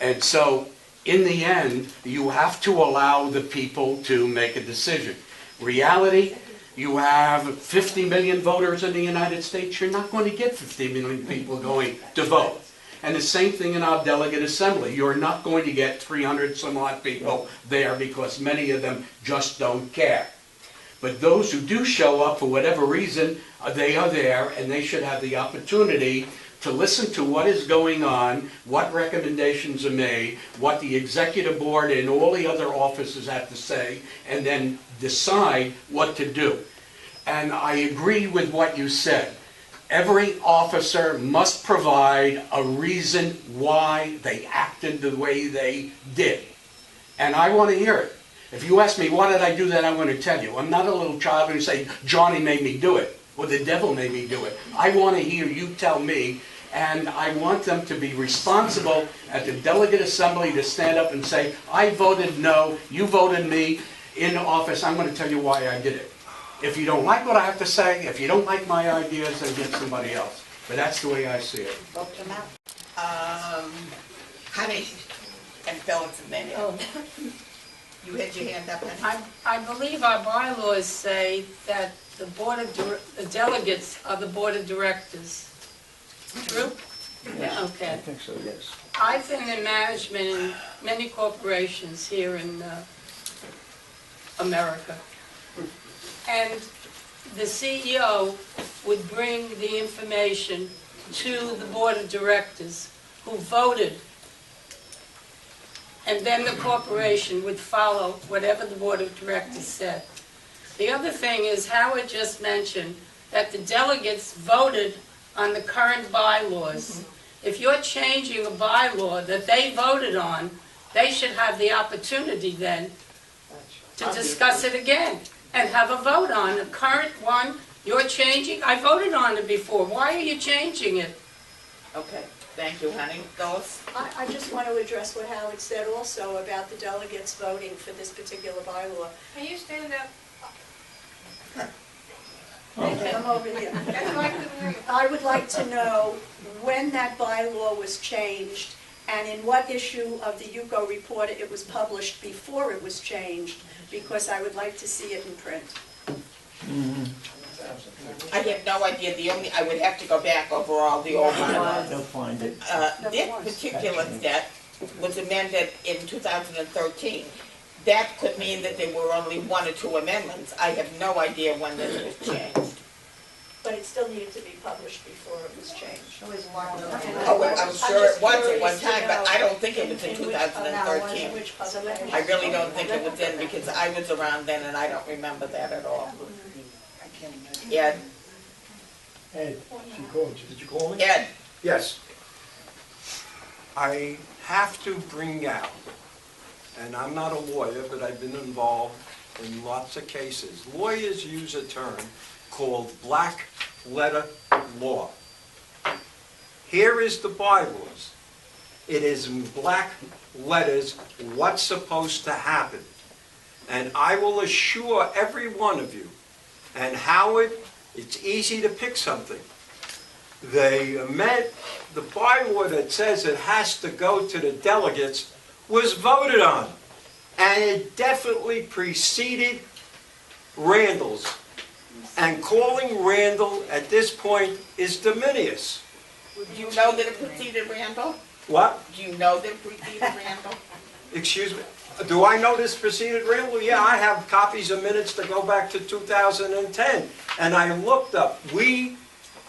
And so, in the end, you have to allow the people to make a decision. Reality, you have 50 million voters in the United States, you're not going to get 50 million people going to vote. And the same thing in our delegate assembly. You're not going to get 300 some odd people there because many of them just don't care. But those who do show up for whatever reason, they are there and they should have the opportunity to listen to what is going on, what recommendations are made, what the executive board and all the other officers have to say, and then decide what to do. And I agree with what you said. Every officer must provide a reason why they acted the way they did. And I want to hear it. If you ask me, why did I do that, I'm going to tell you. I'm not a little child who say, Johnny made me do it, or the devil made me do it. I want to hear you tell me, And I want them to be responsible at the delegate assembly to stand up and say, I voted no, you voted me in office, I'm going to tell you why I did it. If you don't like what I have to say, if you don't like my ideas, then get somebody else. But that's the way I see it. Vote them out. Honey, and Phillips and then you had your hand up, honey. I believe our bylaws say that the the delegates are the board of directors. True? Yeah. Okay. I think so, yes. I've been in management in many corporations here in America. And the CEO would bring the information to the board of directors who voted. And then the corporation would follow whatever the board of directors said. The other thing is Howard just mentioned that the delegates voted on the current bylaws. If you're changing a bylaw that they voted on, they should have the opportunity then to discuss it again and have a vote on the current one you're changing. I voted on it before. Why are you changing it? Okay, thank you, honey. Phyllis? I just want to address what Howard said also about the delegates voting for this particular bylaw. Can you stand up? Come over here. That's why I couldn't hear you. I would like to know when that bylaw was changed and in what issue of the UCO report it was published before it was changed, because I would like to see it in print. I have no idea. I would have to go back over all the old bylaws. They'll find it. This particular debt was amended in 2013. That could mean that there were only 1 or 2 amendments. I have no idea when this was changed. But it still needed to be published before it was changed. Oh, well, I'm sure it was at one time, but I don't think it was in 2013. I really don't think it was in, because I was around then and I don't remember that at all. Ed? Ed, she called you. Did you call me? Ed? Yes. I have to bring out, and I'm not a lawyer, but I've been involved in lots of cases. Lawyers use a term called black letter law. Here is the bylaws. It is in black letters what's supposed to happen. And I will assure every one of you, and Howard, it's easy to pick something. The bylaw that says it has to go to the delegates was voted on. And it definitely preceded Randall's. And calling Randall at this point is diminious. Do you know that it preceded Randall? What? Do you know that it preceded Randall? Excuse me? Do I know this preceded Randall? Yeah, I have copies of minutes that go back to 2010. And I looked up. We,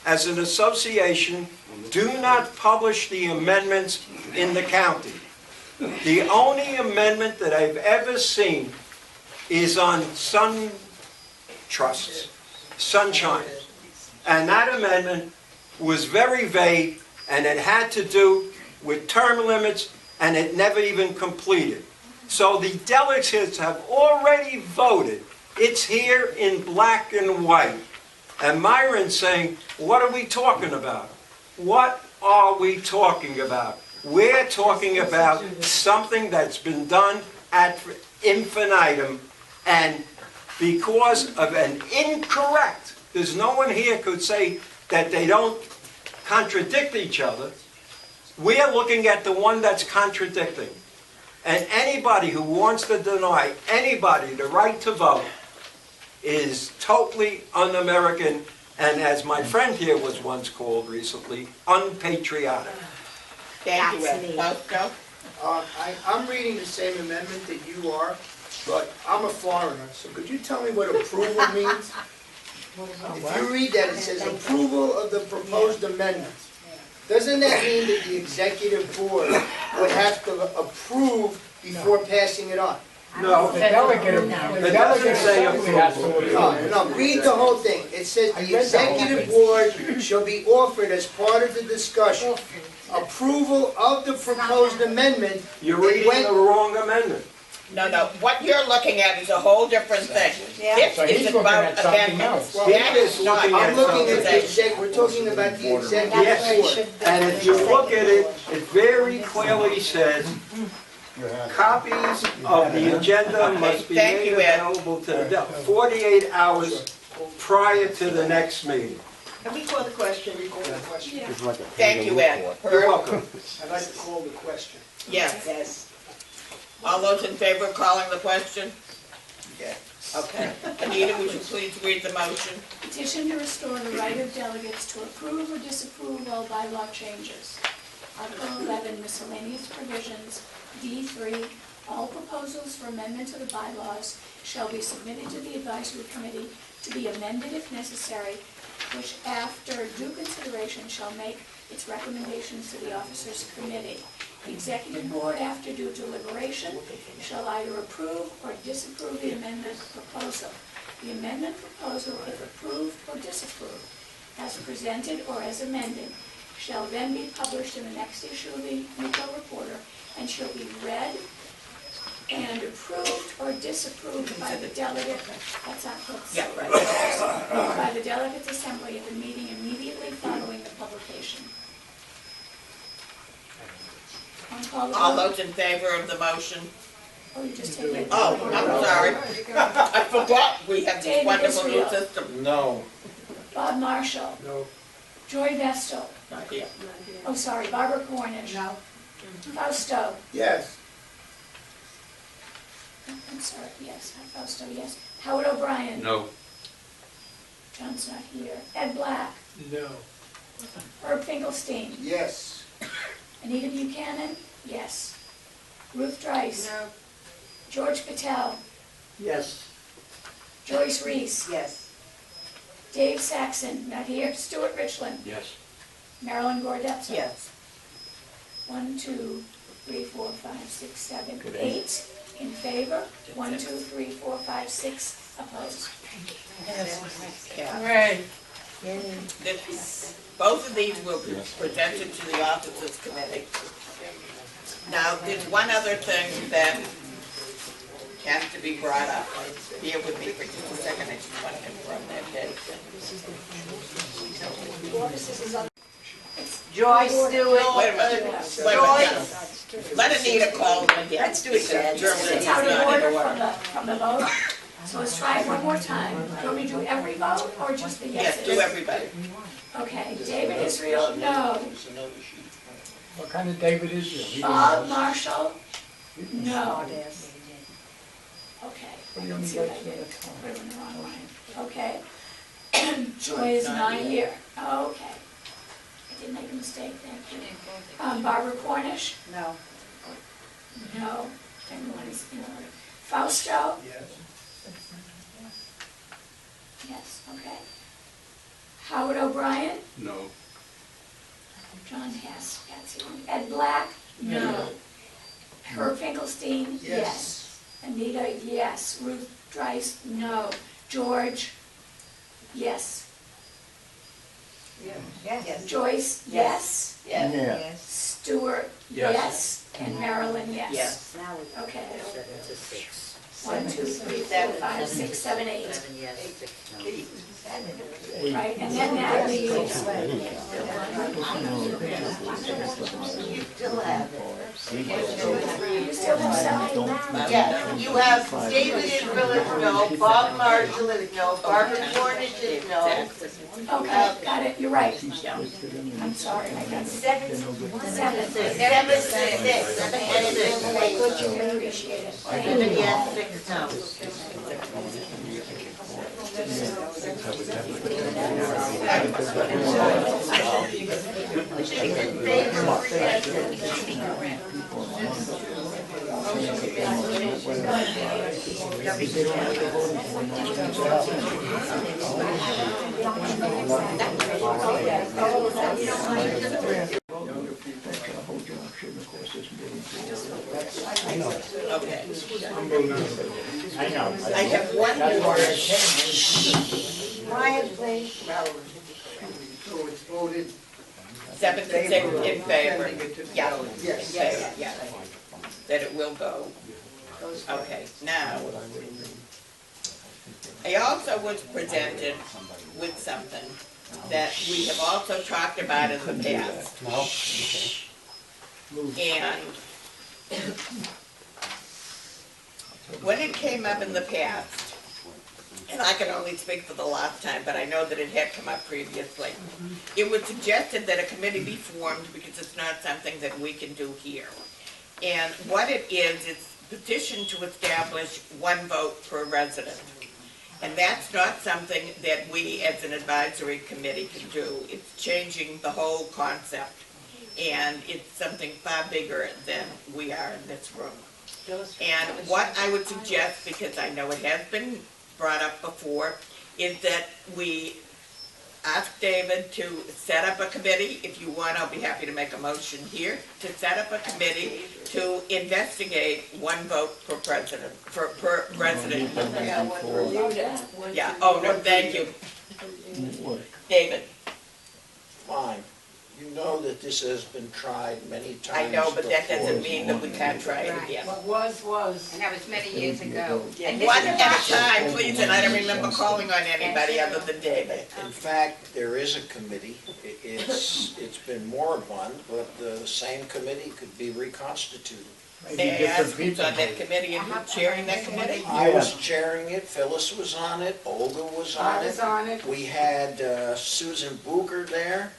as an association, do not publish the amendments in the county. The only amendment that I've ever seen is on Sun Trusts, Sunshine. And that amendment was very vague, and it had to do with term limits, and it never even completed. So the delegates have already voted. It's here in black and white. And Myron's saying, what are we talking about? What are we talking about? We're talking about something that's been done ad infinitum, and because of an incorrect, there's no one here could say that they don't contradict each other. We're looking at the one that's contradicting. And anybody who wants to deny anybody the right to vote is totally un-American, and as my friend here was once called recently, unpatriotic. Thank you, Ed. Go. I'm reading the same amendment that you are, but I'm a foreigner, so could you tell me what approval means? If you read that, it says approval of the proposed amendments. Doesn't that mean that the executive board would have to approve before passing it on? No, The delegate, it doesn't say approval. No, read the whole thing. It says the executive board shall be offered as part of the discussion, approval of the proposed amendment. You're reading the wrong amendment. No, what you're looking at is a whole different thing. This So he's is looking about at something amendments. else. That is not. I'm looking at the we're talking about the executive Yes, board. and if you look at it, it very clearly says, copies of the agenda must be thank made you, Ed. available to the 48 hours prior to the next meeting. Can we call the question? Thank you, Ed. You're Herb? welcome. I'd like to call the question. Yes. Yes. All those in favor of calling the question? Yeah. Okay. Anita, would you please read the motion? Petition to restore the right of delegates to approve or disapprove all bylaw changes. Article 11, miscellaneous provisions, D3, all proposals for amendment to the bylaws shall be submitted to the advisory committee to be amended if necessary, which after due consideration shall make its recommendations to the officers committee. The executive board, after due deliberation, shall either approve or disapprove the amendment proposal. The amendment proposal, if approved or disapproved, as presented or as amended, shall then be published in the next issue of the Nico Reporter and shall be read and approved or disapproved by the delegate, Yeah, right. by the delegates assembly at the meeting immediately following the publication. All those in favor of the motion? Oh, you just take it. Oh, I'm sorry. I forgot we have this David wonderful new Israel. system. No. Bob Marshall. No. Joy Vestal. Not here. Oh, sorry, Barbara Cornish. No. Fausto. Yes. I'm sorry, yes, Fausto, yes. Howard O'Brien. No. John's not here. Ed Black. No. Herb Finkelstein. Yes. Anita Buchanan. Yes. Ruth Drice. No. George Patel. Yes. Joyce Reese. Yes. Dave Saxon, not here. Stuart Richland. Yes. Marilyn Gordetzo. Yes. 1, 2, 3, 4, 5, 6, 7, 8 in favor. 1, 2, 3, 4, 5, 6 opposed. Yeah. Right. Both of these will be presented to the officers committee. Now, there's one other thing that has to be brought up. Bear with me for just a second, I just want to confirm that date. Joyce, do it. Wait a minute, wait a minute. Let Anita call them again. Let's do it again. Germany It's is out of not order in order. from the vote. So let's try it one more time. Do you want me to do every vote or just the Yes, yeses? do everybody. Okay, David Israel, no. What kind of David is you? Bob Marshall, no. Okay. What do you Let's mean see what by I did. that? Put it in the wrong line. Okay. Joy is not here. Okay. I did make a mistake, thank you. Barbara Cornish, No. no. Everyone is in order. Fausto? Yes. Yes, okay. Howard O'Brien? No. John Hess, Patsy. Ed Black? No. Herb Finkelstein? Yes. Anita, yes. Ruth Drice? No. George? Yes. Yes. Joyce? Yes. Yes. Stuart? Yes. And Marilyn, yes. Yes. Now we Okay. 7 to 6. 1, 2, 3, 4, 5, 6, 7, 8. 7 yes, 6 no. Right, and then that leaves, You still have it. you still have 7? Yeah, you have David Israel is no, Bob Marshall is no, Barbara Cornish is no. Okay, got it, you're right. I'm sorry, I got 7. 7. 6. I thought you would appreciate it. 7 yes, 6 no. Okay. I know. I have one more. Ryan, please. So it's voted 7 to 6 in favor. sending it to Yeah. Yes. Yes, yeah. That it will go. Okay, now, I also was presented with something that we have also talked about in the past. And when it came up in the past, and I can only speak for the last time, but I know that it had come up previously, it was suggested that a committee be formed because it's not something that we can do here. And what it is, it's petition to establish one vote per resident. And that's not something that we as an advisory committee can do. It's changing the whole concept. And it's something far bigger than we are in this room. And what I would suggest, because I know it has been brought up before, is that we ask David to set up a committee. If you want, I'll be happy to make a motion here to set up a committee to investigate one vote per president, per resident. Yeah, oh, no, thank you. David. Fine. You know that this has been tried many times I know, but that before. doesn't mean that we can't try it again. What was. And that was many years ago. And One this is at a why- time, please, and I don't remember calling on anybody other than David. In fact, there is a committee. It's been moribund, but the same committee could be reconstituted. May I ask who's on that committee and who's chairing that committee? I was chairing it, Phyllis was on it, Olga was on I it. was on it. We had Susan Booger there.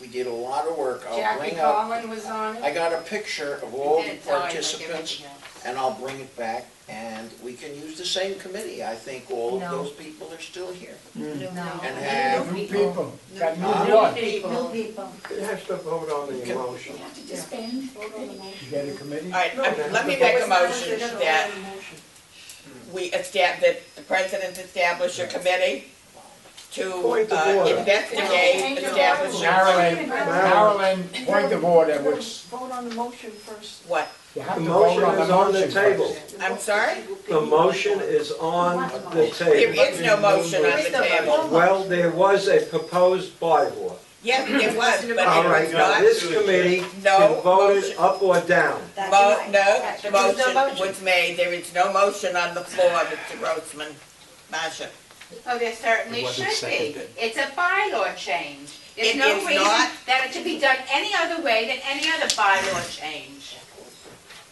We did a lot of work. I'll Jackie bring up, Collin was on I it. got a picture of all the And it's always like participants, everything else. and I'll bring it back, and we can use the same committee. I think all of those people are still here. And have, New people, got new New blood. New people. It has to vote on the motion. You have to disband, vote on the motion. You get a committee? All right, let me make a motion that that the president establish a committee to Point of order. investigate, establish. Marilyn, point of order, which, Vote on the motion first. What? you have The to vote motion on the is on the motion table. first. I'm sorry? The motion is on the There table. is no motion on the table. Well, there was a proposed bylaw. Yes, there was, but All it right, was now not. this committee No can vote motion. it up or down. No, the motion was made, there is no motion on the floor, Mr. Grossman. Masha. Oh, there certainly It wasn't should be. seconded. It's a bylaw change. There's It no is reason not. that it should be done any other way than any other bylaw change.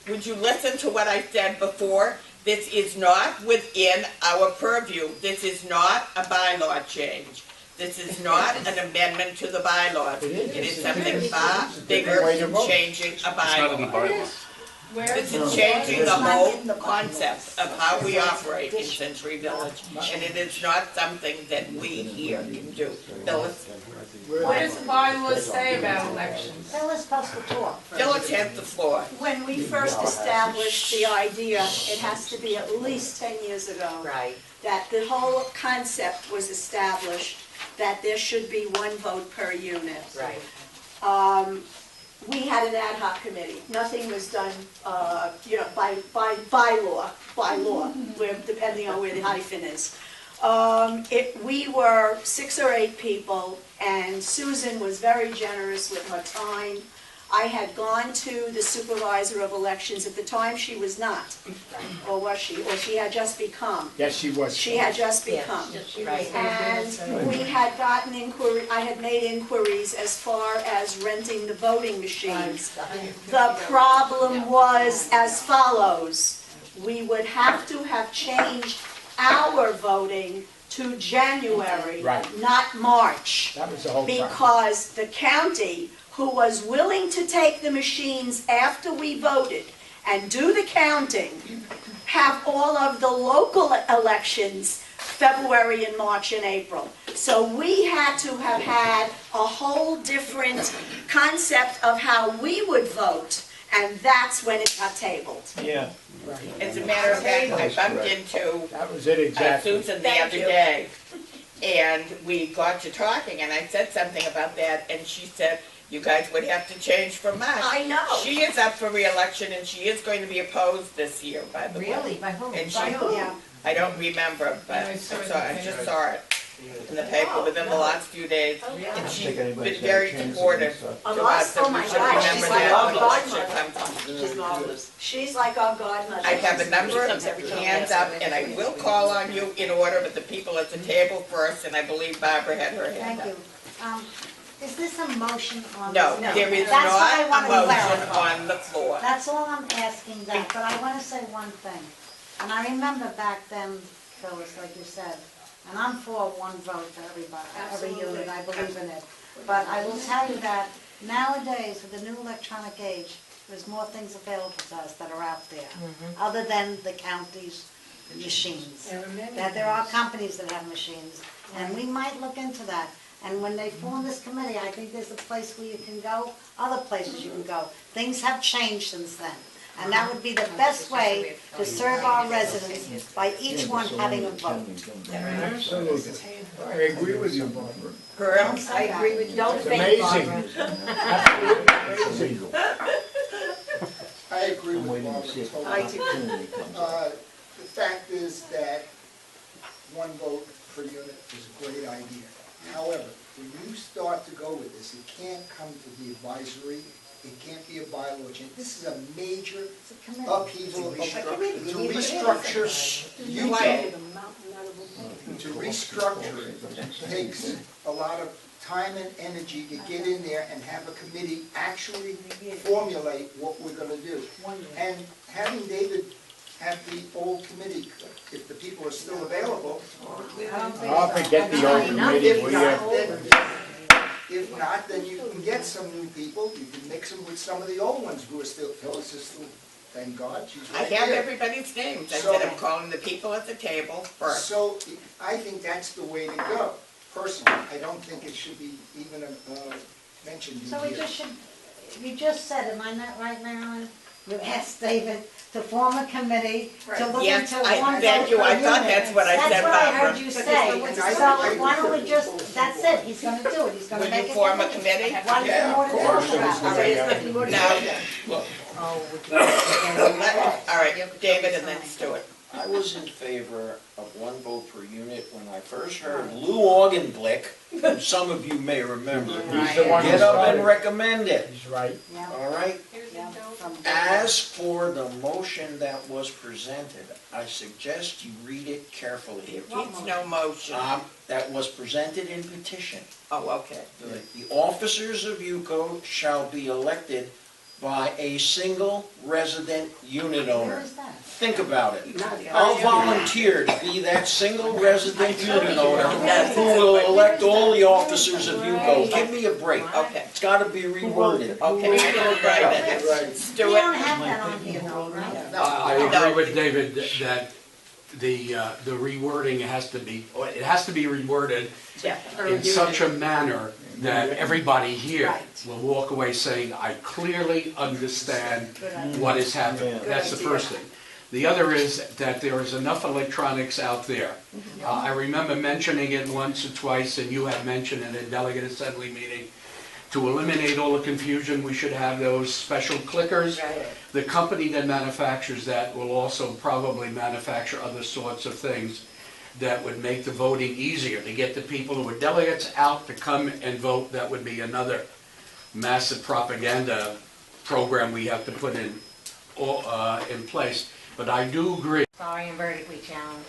Would you listen to what I said before? This is not within our purview. This is not a bylaw change. This is not an amendment to the bylaws. It is. It is something far It's a bigger different way to than vote. changing a It's not in the bylaw. bylaw. This is changing the whole concept of how we operate in Century Village, and it is not something that we here can do. Phyllis? What does the bylaw say about elections? Phyllis supposed to talk. Phyllis has the floor. When we first established the idea, it has to be at least 10 years ago. Right. That the whole concept was established, that there should be one vote per unit. Right. We had an ad hoc committee. Nothing was done, by law, where, depending on where the hyphen is. We were 6 or 8 people, and Susan was very generous with her time. I had gone to the supervisor of elections. At the time, she was not, or was she? Or she had just become. Yes, she was. She had just become. Right. And we had gotten I had made inquiries as far as renting the voting machines. The problem was as follows. We would have to have changed our voting to January, Right. not March. That was the whole problem. Because the county, who was willing to take the machines after we voted and do the counting, have all of the local elections February and March and April. So we had to have had a whole different concept of how we would vote, and that's when it got tabled. Yeah. As a matter of fact, I bumped into That was it exactly. Susan the other day, and we got to talking, and I said something about that, and she said, you guys would have to change from March. I know. She is up for re-election, and she is going to be opposed this year, by the way. Really? By whom? And she, By who? Yeah. I don't remember, but I just saw it in the paper within the last few days, and she's been very supportive to us, Oh and we my should gosh, remember she's that like when our election comes. She's like our godmother. I have a number of hands up, and I will call on you in order, but the people at the table first, and I believe Barbara had her hand Thank up. you. Is this a motion on? No, this? there is That's what I not wanna a motion clarify. on the floor. That's all I'm asking that, but I want to say one thing. And I remember back then, Phyllis, like you said, and I'm for one vote for everybody, every unit, I believe in it. But I will tell you that nowadays, with the new electronic age, there's more things available to us that are out there, other than the county's machines. That there are companies that have machines, and we might look into that. And when they form this committee, I think there's a place where you can go, other places you can go. Things have changed since then. And that would be the best way to serve our residents, by each one having a vote. Absolutely. I agree with you, Barbara. Girl, I agree with you. Don't It's think, amazing. Barbara. Absolutely amazing. I agree with Barbara totally. The fact is that one vote per unit is a great idea. However, when you start to go with this, it can't come to the advisory, it can't be a bylaw change. This is a major upheaval. To restructure, you can. To restructure it takes a lot of time and energy to get in there and have a committee actually formulate what we're gonna do. And having David have the old committee, if the people are still available. I'll forget the old committee, will you? If not, then you can get some new people, you can mix them with some of the old ones who are still, Phyllis is still, thank God, she's I right have there. everybody's names. I So- said I'm calling the people at the table first. So, I think that's the way to go, personally. I don't think it should be even mentioned in So we here. just should, you just said, am I not right, Marilyn? You asked David to form a committee to look Yes, into I- one thank vote you. per I thought unit. that's what I said, That's what I Barbara. heard you say. So why don't we just, that's it, he's gonna do it, he's gonna Will make you it. form a committee? Why is there more to talk about? Now, all right, David and then Stuart. I was in favor of one vote per unit when I first heard Lou Augenblick, who some of you may remember, He's the one who get up and started. recommend it, He's right. all right? As for the motion that was presented, I suggest you read it carefully. There is no motion. That was presented in petition. Oh, okay. The officers of UCO shall be elected by a single resident unit Where owner. is that? Think about it. I'll volunteer to be that single resident unit owner who will elect all the officers of UCO. Give me a break. Okay. It's gotta be reworded. Okay, I will write it. We don't Stuart? have that on here though, right? I agree with David that the rewording has to be, it has to be reworded Yeah. in such a manner that everybody here will walk away saying, I clearly understand what is happening. That's the first thing. The other is that there is enough electronics out there. I remember mentioning it once or twice, and you had mentioned in a delegate assembly meeting, to eliminate all the confusion, we should have those special clickers. The company that manufactures that will also probably manufacture other sorts of things that would make the voting easier, to get the people who are delegates out to come and vote. That would be another massive propaganda program we have to put in place. But I do agree. Sorry, I'm vertically challenged.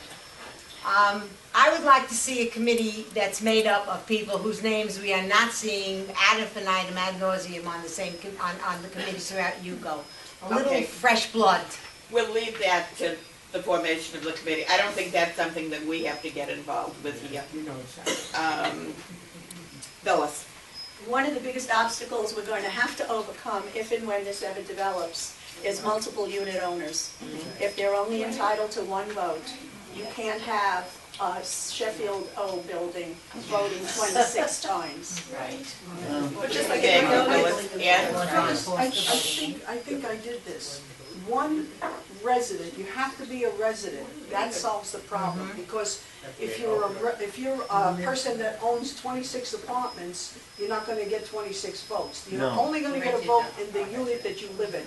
I would like to see a committee that's made up of people whose names we are not seeing ad infinitum, ad nauseum on the same, on the committees throughout UCO. A little Okay. fresh blood. We'll leave that to the formation of the committee. I don't think that's something that we have to get involved with here. Phyllis? One of the biggest obstacles we're going to have to overcome, if and when this ever develops, is multiple unit owners. If they're only entitled to one vote, you can't have a Sheffield O building voting 26 times. Right. But just like Okay, Phyllis, Phyllis, yeah? I think I did this. One resident, you have to be a resident, that solves the problem, because if you're a person that owns 26 apartments, you're not gonna get 26 votes. You're only gonna get a vote in the unit that you live in.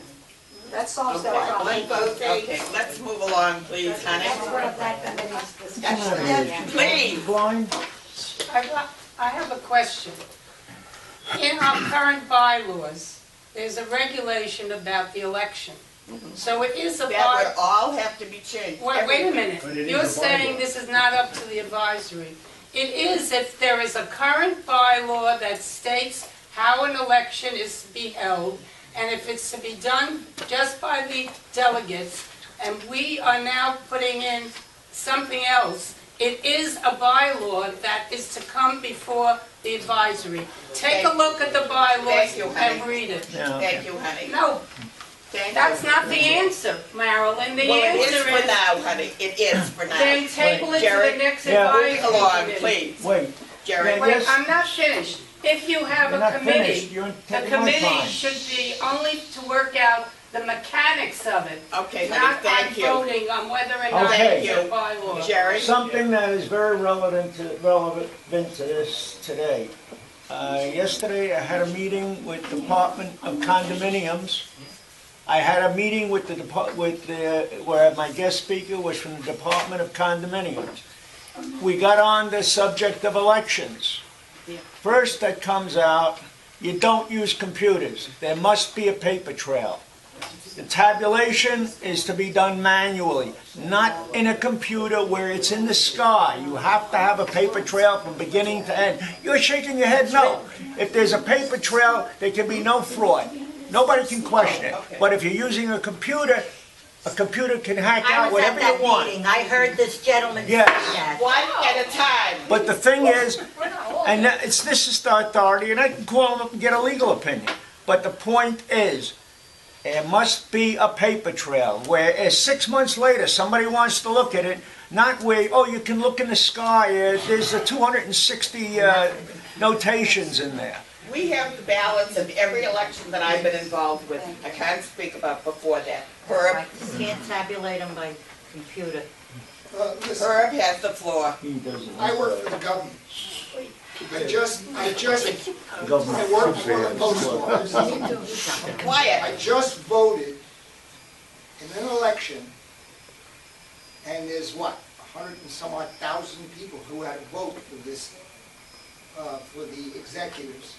That solves that problem. Okay, let's move along, please, honey. That's what that committee's discussion. Please. I have a question. In our current bylaws, there's a regulation about the election. So it is a That would bylaw. all have to be changed. Wait a minute, But it is you're a saying bylaw. this is not up to the advisory. It is if there is a current bylaw that states how an election is to be held, and if it's to be done just by the delegates, and we are now putting in something else, it is a bylaw that is to come before the advisory. Take a look at the bylaws Thank you, honey. and read it. Thank you, honey. No, Thank you. that's not the answer, Marilyn. The Well, it is answer for now, honey. It is for now. then table it to Jerry, the next Yeah. advisory Moving along, committee. please. Wait, Jerry. Yeah, Wait, yes. I'm not finished. If you have You're a not finished. committee, You're the taking my committee time. should be only to work out the mechanics of it, Okay, honey, not on thank you. voting on whether or not Okay. it's a bylaw. Jerry? something that is very relevant to this today. Yesterday, I had a meeting with Department of Condominiums. I had a meeting with where my guest speaker was from the Department of Condominiums. We got on the subject of elections. First that comes out, you don't use computers. There must be a paper trail. The tabulation is to be done manually, not in a computer where it's in the sky. You have to have a paper trail from beginning to end. You're shaking your head no. If there's a paper trail, there can be no fraud. Nobody can question it. But if you're using a computer can hack I out was at whatever that you want. meeting, I heard this gentleman say Yes. that. One at a time. But the thing is, and this is the authority, and I can call them up and get a legal opinion. But the point is, there must be a paper trail where 6 months later, somebody wants to look at it, not where, oh, you can look in the sky, there's 260 notations in there. We have the ballots of every election that I've been involved with. I can't speak about before that. Herb, You can't tabulate them by computer. Listen, Herb has the floor. I work for the government. I work for the post office. Quiet. I just voted in an election, and there's what, 100 and some odd thousand people who had to vote for this, for the executives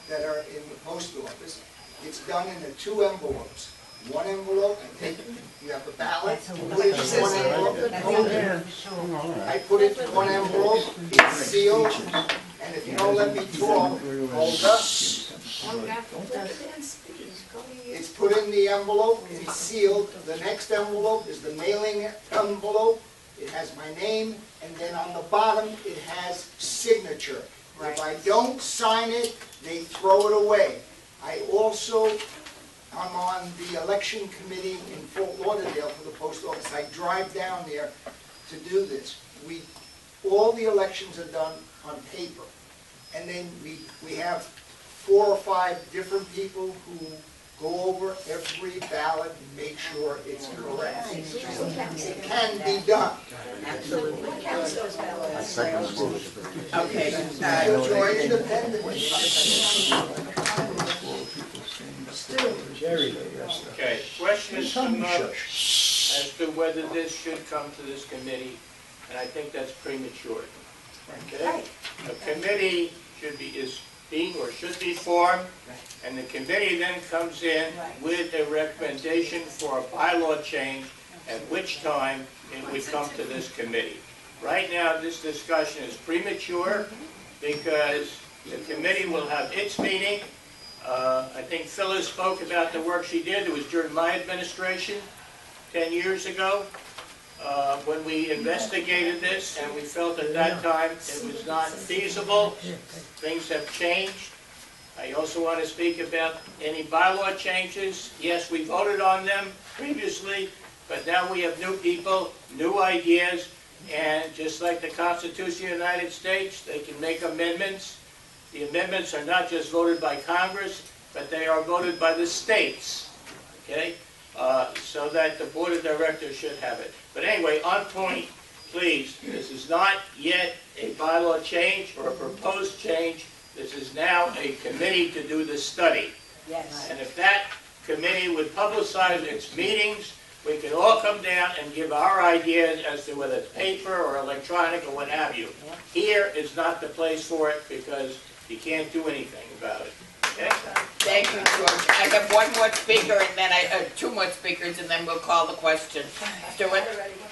that are in the post office. It's done in the 2 envelopes. One envelope, you have the ballot, you put it in one envelope. I put it in one envelope, it's sealed, and if you don't let me talk, hold up. It's put in the envelope, it's sealed. The next envelope is the mailing envelope. It has my name, and then on the bottom, it has signature. If I don't sign it, they throw it away. I also, I'm on the election committee in Fort Lauderdale for the post office. I drive down there to do this. All the elections are done on paper. And then we have 4 or 5 different people who go over every ballot and make sure it's correct. It can be done. Absolutely. Okay, George. Okay, question has come up as to whether this should come to this committee, and I think that's premature. Okay? A committee should be formed, and the committee then comes in with a recommendation for a bylaw change, at which time it would come to this committee. Right now, this discussion is premature because the committee will have its meeting. I think Phyllis spoke about the work she did. It was during my administration 10 years ago when we investigated this, and we felt at that time it was not feasible. Things have changed. I also want to speak about any bylaw changes. Yes, we voted on them previously, but now we have new people, new ideas, and just like the Constitution of the United States, they can make amendments. The amendments are not just voted by Congress, but they are voted by the states, okay? So that the Board of Directors should have it. But anyway, on point, please, this is not yet a bylaw change or a proposed change. This is now a committee to do the study. Yes. And if that committee would publicize its meetings, we could all come down and give our ideas as to whether it's paper or electronic or what have you. Here is not the place for it because you can't do anything about it. Thank you, George. I have one more speaker and then two more speakers and then we'll call the question. Stuart?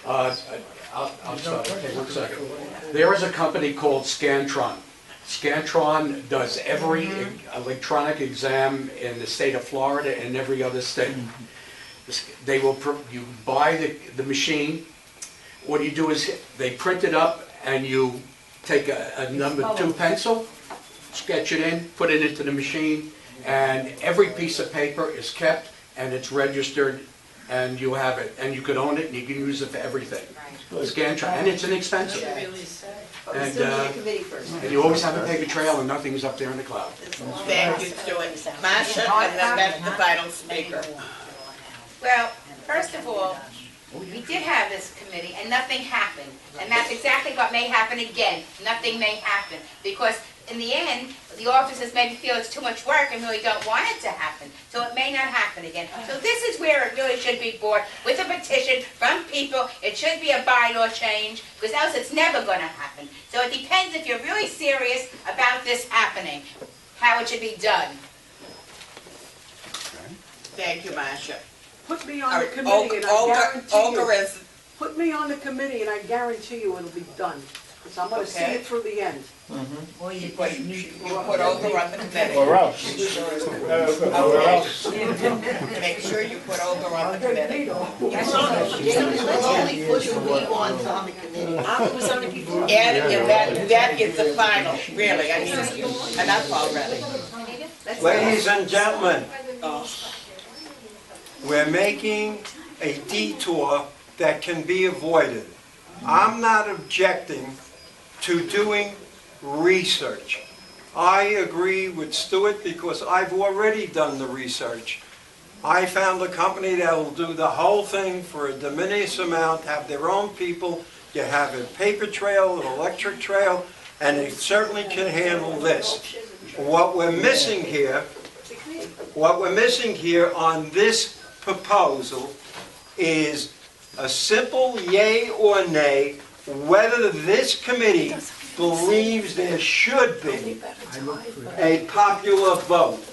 I'll start, okay, 1 second. There is a company called Scantron. Scantron does every electronic exam in the state of Florida and every other state. They will, you buy the machine, what you do is they print it up and you take a number 2 pencil, sketch it in, put it into the machine, and every piece of paper is kept and it's registered and you have it, and you can own it and you can use it for everything. Scantron, and it's inexpensive. But we And, still need a committee first. And you always have a paper trail and nothing's up there in the cloud. Thank you, Stuart. Masha, and then that's the final speaker. Well, first of all, we did have this committee and nothing happened. And that's exactly what may happen again. Nothing may happen. Because in the end, the officers maybe feel it's too much work and really don't want it to happen. So it may not happen again. So this is where it really should be brought with a petition from people. It should be a bylaw change, because else it's never going to happen. So it depends if you're really serious about this happening, how it should be done. Thank you, Masha. Put me on the committee and I guarantee Olga you, is, put me on the committee and I guarantee you it'll be done. Because I'm gonna see Okay. it through the end. you put Olga on the committee. Or else. Or else. Make sure you put Olga on the committee. Let's only push the people on the committee. I was on it before. And that is the final, really. I mean, enough already. Ladies and gentlemen, we're making a detour that can be avoided. I'm not objecting to doing research. I agree with Stuart because I've already done the research. I found a company that will do the whole thing for a diminished amount, have their own people. You have a paper trail, an electric trail, and it certainly can handle this. What we're missing here on this proposal is a simple yay or nay whether this committee believes there should be a popular vote.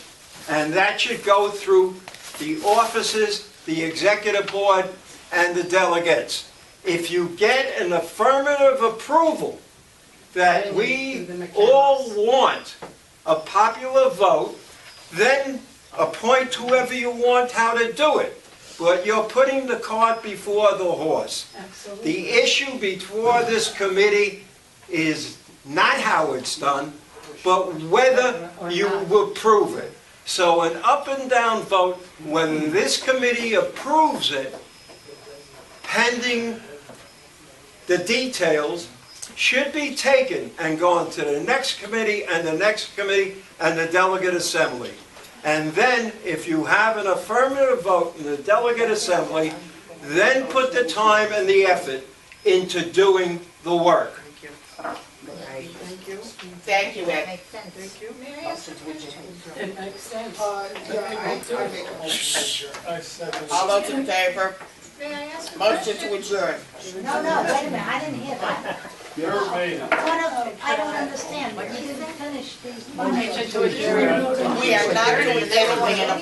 And that should go through the offices, the executive board, and the delegates. If you get an affirmative approval that we all want a popular vote, then appoint whoever you want how to do it. But you're putting the cart before the horse. The issue before this committee is not how it's done, but whether you approve it. So an up and down vote, whether this committee approves it, pending the details, should be taken and gone to the next committee and the next committee and the delegate assembly. And then, if you have an affirmative vote in the delegate assembly, then put the time and the effort into doing the work. Thank you, Ed. Thank you. May I ask a question? It makes sense. All those in favor? May I ask a Motion question? to adjourn. No, wait a minute, I didn't hear that. I don't understand, you didn't finish these. We are not doing anything in a,